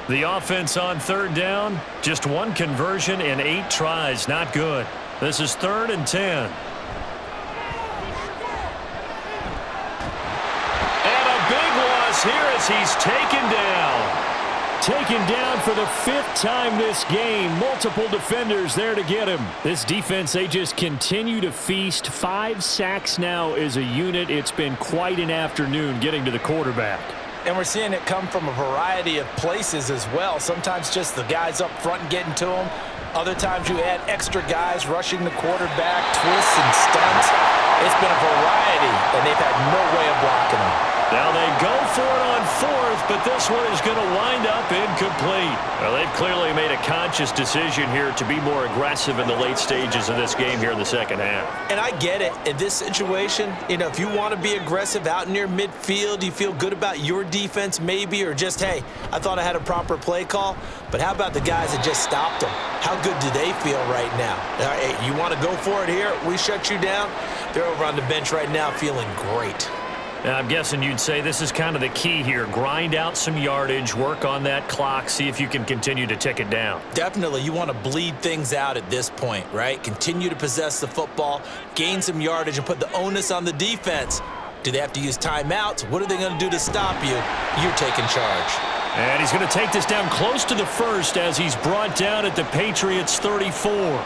The offense on 3rd down, just 1 conversion and 8 tries. Not good. This is 3rd and 10. And a big loss here as he's taken down. Taken down for the 5th time this game. Multiple defenders there to get him. This defense, they just continue to feast. 5 sacks now as a unit. It's been quite an afternoon getting to the quarterback. And we're seeing it come from a variety of places as well. Sometimes just the guys up front getting to them. Other times you add extra guys rushing the quarterback, twists and stunts. It's been a variety, and they've had no way of blocking them. Now they go for it on fourth, but this one is going to wind up incomplete. Well, they've clearly made a conscious decision here to be more aggressive in the late stages of this game here in the second half. And I get it. In this situation, if you want to be aggressive out near midfield, you feel good about your defense maybe, or just, hey, I thought I had a proper play call. But how about the guys that just stopped them? How good do they feel right now? Hey, you want to go for it here? We shut you down? They're over on the bench right now feeling great. I'm guessing you'd say this is kind of the key here. Grind out some yardage, work on that clock, see if you can continue to tick it down. Definitely. You want to bleed things out at this point, right? Continue to possess the football, gain some yardage, and put the onus on the defense. Do they have to use timeouts? What are they going to do to stop you? You're taking charge. And he's going to take this down close to the first as he's brought down at the Patriots 34.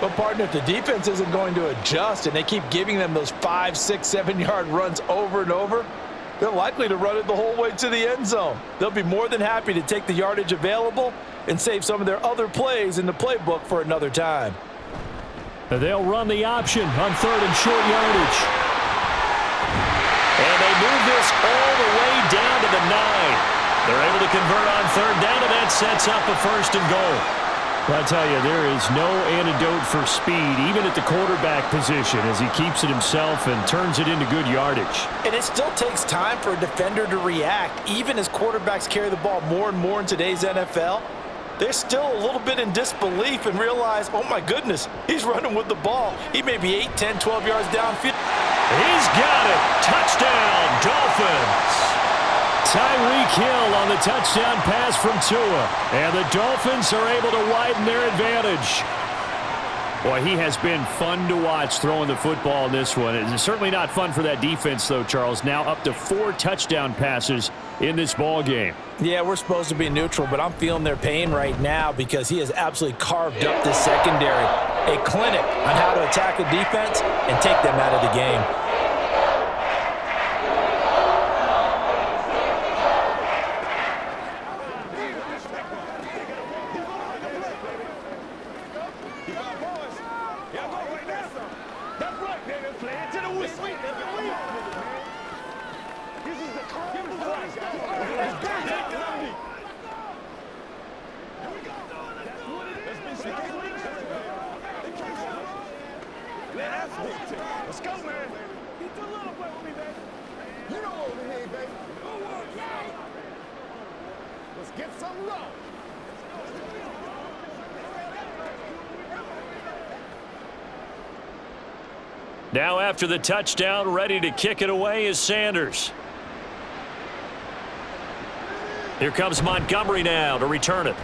But, partner, if the defense isn't going to adjust and they keep giving them those 5, 6, 7-yard runs over and over, they're likely to run it the whole way to the end zone. They'll be more than happy to take the yardage available and save some of their other plays in the playbook for another time. They'll run the option on third and short yardage. And they move this all the way down to the 9. They're able to convert on third down, and that sets up a first and goal. Well, I tell you, there is no antidote for speed, even at the quarterback position, as he keeps it himself and turns it into good yardage. And it still takes time for a defender to react. Even as quarterbacks carry the ball more and more in today's NFL, they're still a little bit in disbelief and realize, oh, my goodness, he's running with the ball. He may be 8, 10, 12 yards downfield. He's got it. Touchdown, Dolphins. Tyreek Hill on the touchdown pass from Tua. And the Dolphins are able to widen their advantage. Boy, he has been fun to watch throwing the football in this one. It's certainly not fun for that defense, though, Charles. Now up to 4 touchdown passes in this ball game. Yeah, we're supposed to be neutral, but I'm feeling their pain right now because he has absolutely carved up this secondary. A clinic on how to attack the defense and take them out of the game. Let's go, man. You do a little bit with me, baby. You know what we need, baby. Let's get some love. Now after the touchdown, ready to kick it away is Sanders. Here comes Montgomery now to return it.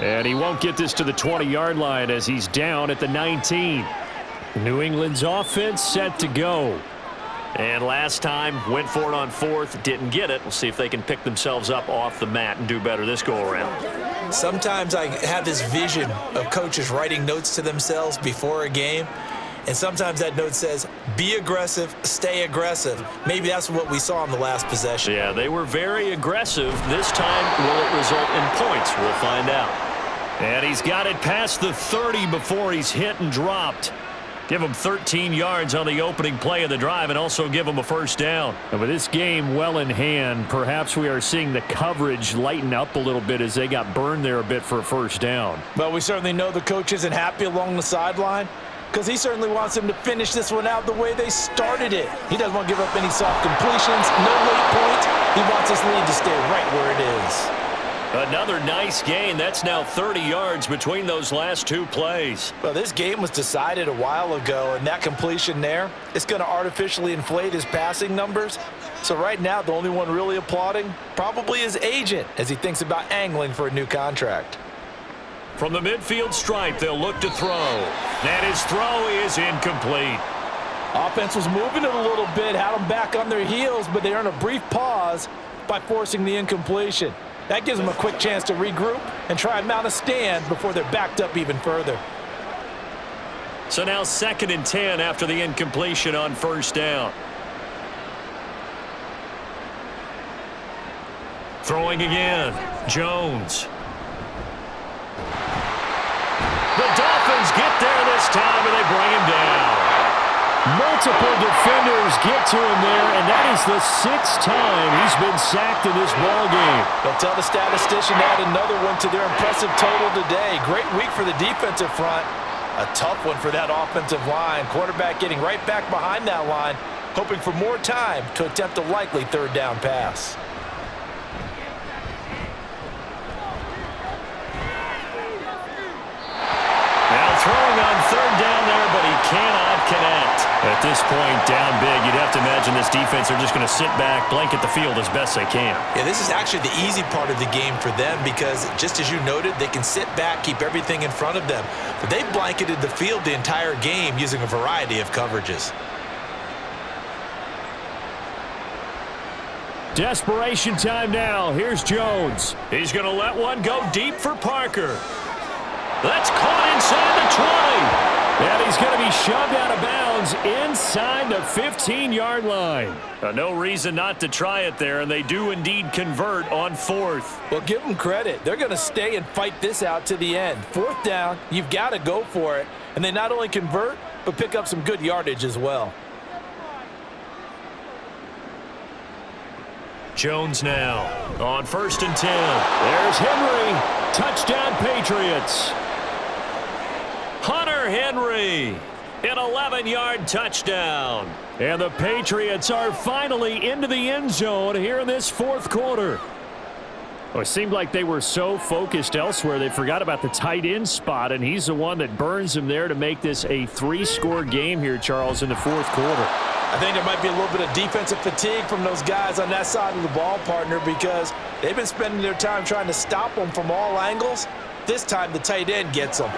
And he won't get this to the 20-yard line as he's down at the 19. New England's offense set to go. And last time, went for it on fourth, didn't get it. We'll see if they can pick themselves up off the mat and do better this go-around. Sometimes I have this vision of coaches writing notes to themselves before a game. And sometimes that note says, be aggressive, stay aggressive. Maybe that's what we saw in the last possession. Yeah, they were very aggressive. This time, will it result in points? We'll find out. And he's got it past the 30 before he's hit and dropped. Give him 13 yards on the opening play of the drive and also give him a first down. And with this game well in hand, perhaps we are seeing the coverage lighten up a little bit as they got burned there a bit for a first down. But we certainly know the coach isn't happy along the sideline because he certainly wants them to finish this one out the way they started it. He doesn't want to give up any soft completions, no late points. He wants this lead to stay right where it is. Another nice gain. That's now 30 yards between those last two plays. Well, this game was decided a while ago, and that completion there is going to artificially inflate his passing numbers. So right now, the only one really applauding probably his agent as he thinks about angling for a new contract. From the midfield stripe, they'll look to throw. And his throw is incomplete. Offense was moving it a little bit, had them back on their heels, but they earn a brief pause by forcing the incompletion. That gives them a quick chance to regroup and try and mount a stand before they're backed up even further. So now 2nd and 10 after the incompletion on first down. Throwing again, Jones. The Dolphins get there this time and they bring him down. Multiple defenders get to him there, and that is the 6th time he's been sacked in this ball game. They'll tell the statistician to add another one to their impressive total today. Great week for the defensive front. A tough one for that offensive line. Quarterback getting right back behind that line, hoping for more time to attempt a likely third down pass. Now throwing on third down there, but he cannot connect. At this point, down big, you'd have to imagine this defense are just going to sit back, blanket the field as best they can. Yeah, this is actually the easy part of the game for them because, just as you noted, they can sit back, keep everything in front of them. But they've blanketed the field the entire game using a variety of coverages. Desperation time now. Here's Jones. He's going to let one go deep for Parker. That's caught inside the 20. And he's going to be shoved out of bounds inside the 15-yard line. No reason not to try it there, and they do indeed convert on 4th. Well, give them credit. They're going to stay and fight this out to the end. 4th down, you've got to go for it. And they not only convert, but pick up some good yardage as well. Jones now on 1st and 10. There's Henry. Touchdown, Patriots. Hunter Henry, an 11-yard touchdown. And the Patriots are finally into the end zone here in this 4th quarter. Well, it seemed like they were so focused elsewhere they forgot about the tight end spot, and he's the one that burns him there to make this a 3-score game here, Charles, in the 4th quarter. I think there might be a little bit of defensive fatigue from those guys on that side of the ball, partner, because they've been spending their time trying to stop them from all angles. This time the tight end gets them.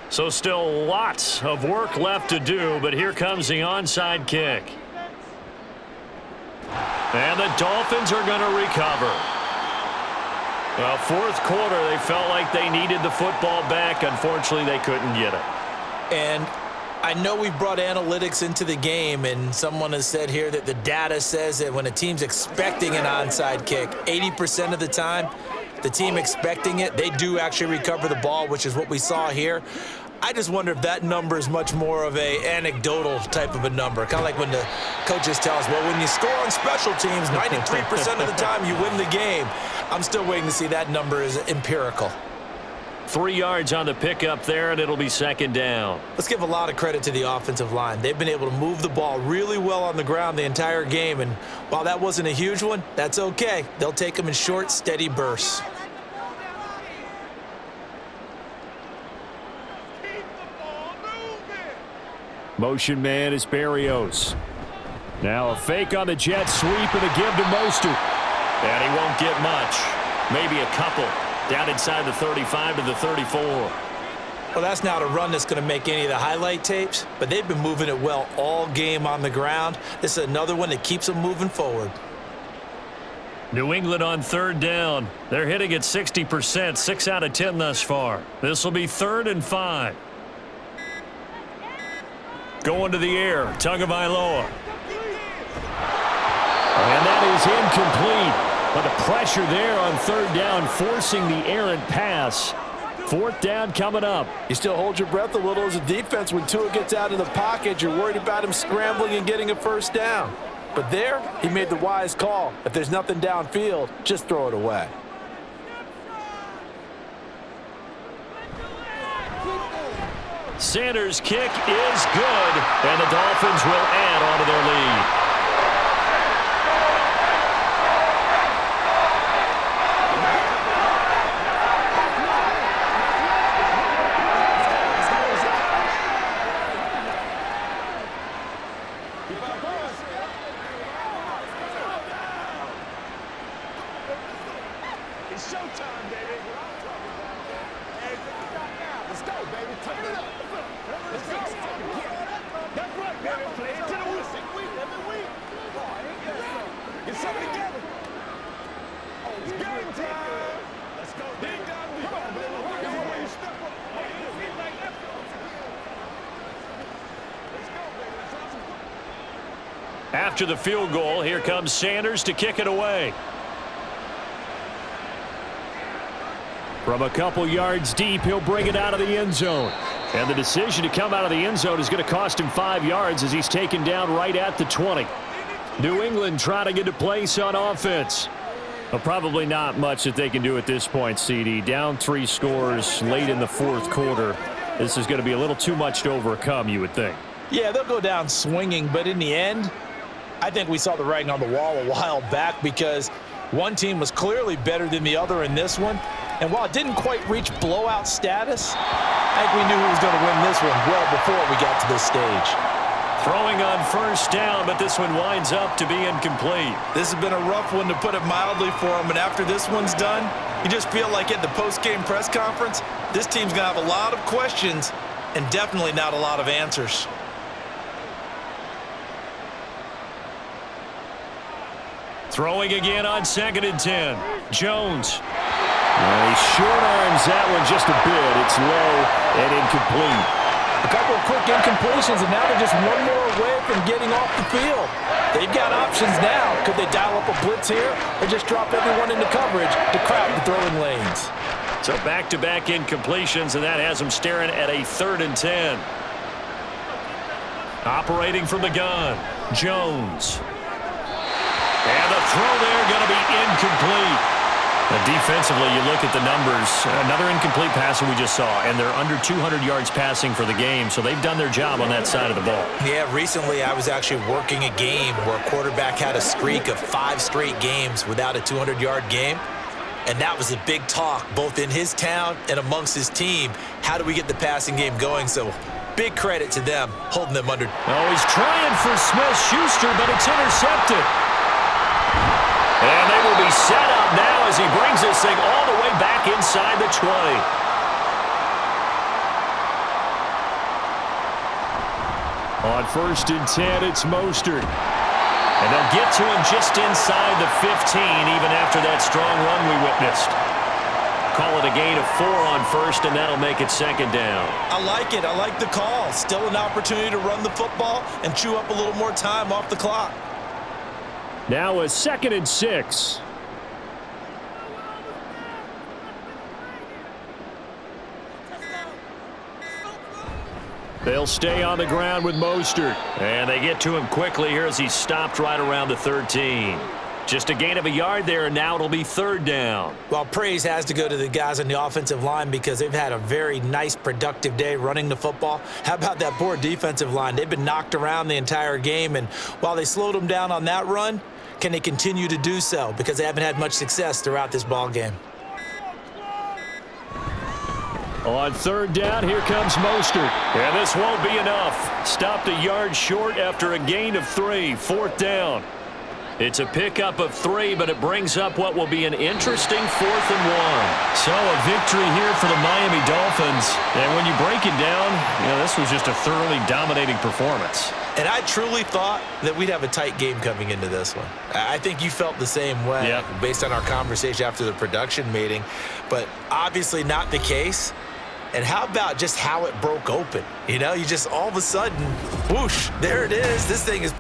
So still lots of work left to do, but here comes the onside kick. And the Dolphins are going to recover. Well, 4th quarter, they felt like they needed the football back. Unfortunately, they couldn't get it. And I know we've brought analytics into the game, and someone has said here that the data says that when a team's expecting an onside kick, 80% of the time, the team expecting it, they do actually recover the ball, which is what we saw here. I just wonder if that number is much more of a anecdotal type of a number. Kind of like when the coaches tell us, well, when you score on special teams, 93% of the time you win the game. I'm still waiting to see that number is empirical. 3 yards on the pickup there, and it'll be 2nd down. Let's give a lot of credit to the offensive line. They've been able to move the ball really well on the ground the entire game, and while that wasn't a huge one, that's okay. They'll take them in short, steady bursts. Motion man is Berrios. Now a fake on the jet sweep and a give to Mostert. And he won't get much. Maybe a couple. Down inside the 35 to the 34. Well, that's not a run that's going to make any of the highlight tapes, but they've been moving it well all game on the ground. This is another one that keeps them moving forward. New England on 3rd down. They're hitting at 60%, 6 out of 10 thus far. This will be 3rd and 5. Going to the air, Tagovailoa. And that is incomplete. But the pressure there on 3rd down, forcing the errant pass. 4th down coming up. You still hold your breath a little as a defense when Tua gets out of the pocket. You're worried about him scrambling and getting a 1st down. But there, he made the wise call. If there's nothing downfield, just throw it away. Sanders' kick is good, and the Dolphins will add on to their lead. showtime, baby. Let's go, baby. Turn it up. Let's go. That's right, baby. Play it to the whistle. Get something together. Oh, it's game time. Let's go, baby. Come on, baby. Rock and roll. You step up. Let's go, baby. Let's have some fun. After the field goal, here comes Sanders to kick it away. From a couple yards deep, he'll bring it out of the end zone. And the decision to come out of the end zone is going to cost him 5 yards as he's taken down right at the 20. New England trying to get a place on offense. Well, probably not much that they can do at this point, CD. Down 3 scores late in the fourth quarter. This is going to be a little too much to overcome, you would think. Yeah, they'll go down swinging, but in the end, I think we saw the writing on the wall a while back because one team was clearly better than the other in this one. And while it didn't quite reach blowout status, I think we knew who was going to win this one well before we got to this stage. Throwing on first down, but this one winds up to be incomplete. This has been a rough one, to put it mildly, for him. And after this one's done, you just feel like at the post-game press conference, this team's going to have a lot of questions and definitely not a lot of answers. Throwing again on 2nd and 10. Jones. He short arms that one just a bit. It's low and incomplete. A couple of quick incompletions, and now they're just one more away from getting off the field. They've got options now. Could they dial up a blitz here or just drop everyone into coverage to crowd the throwing lanes? So back-to-back incompletions, and that has them staring at a 3rd and 10. Operating from the gun, Jones. And the throw there going to be incomplete. Defensively, you look at the numbers. Another incomplete passer we just saw, and they're under 200 yards passing for the game, so they've done their job on that side of the ball. Yeah, recently I was actually working a game where a quarterback had a streak of 5 straight games without a 200-yard game, and that was a big talk both in his town and amongst his team. How do we get the passing game going? So big credit to them, holding them under. Oh, he's trying for Smith-Schuster, but it's intercepted. And they will be set up now as he brings this thing all the way back inside the 20. On 1st and 10, it's Mostert. And they'll get to him just inside the 15, even after that strong run we witnessed. Call it a gain of 4 on 1st, and that'll make it 2nd down. I like it. I like the call. Still an opportunity to run the football and chew up a little more time off the clock. Now a 2nd and 6. They'll stay on the ground with Mostert. And they get to him quickly here as he's stopped right around the 13. Just a gain of a yard there, and now it'll be 3rd down. Well, praise has to go to the guys on the offensive line because they've had a very nice, productive day running the football. How about that poor defensive line? They've been knocked around the entire game, and while they slowed them down on that run, can they continue to do so? Because they haven't had much success throughout this ball game. On 3rd down, here comes Mostert. And this won't be enough. Stopped a yard short after a gain of 3. 4th down. It's a pickup of 3, but it brings up what will be an interesting 4th and 1. So a victory here for the Miami Dolphins. And when you break it down, this was just a thoroughly dominating performance. And I truly thought that we'd have a tight game coming into this one. I think you felt the same way based on our conversation after the production meeting, but obviously not the case. And how about just how it broke open? You just all of a sudden, whoosh, there it is. This thing is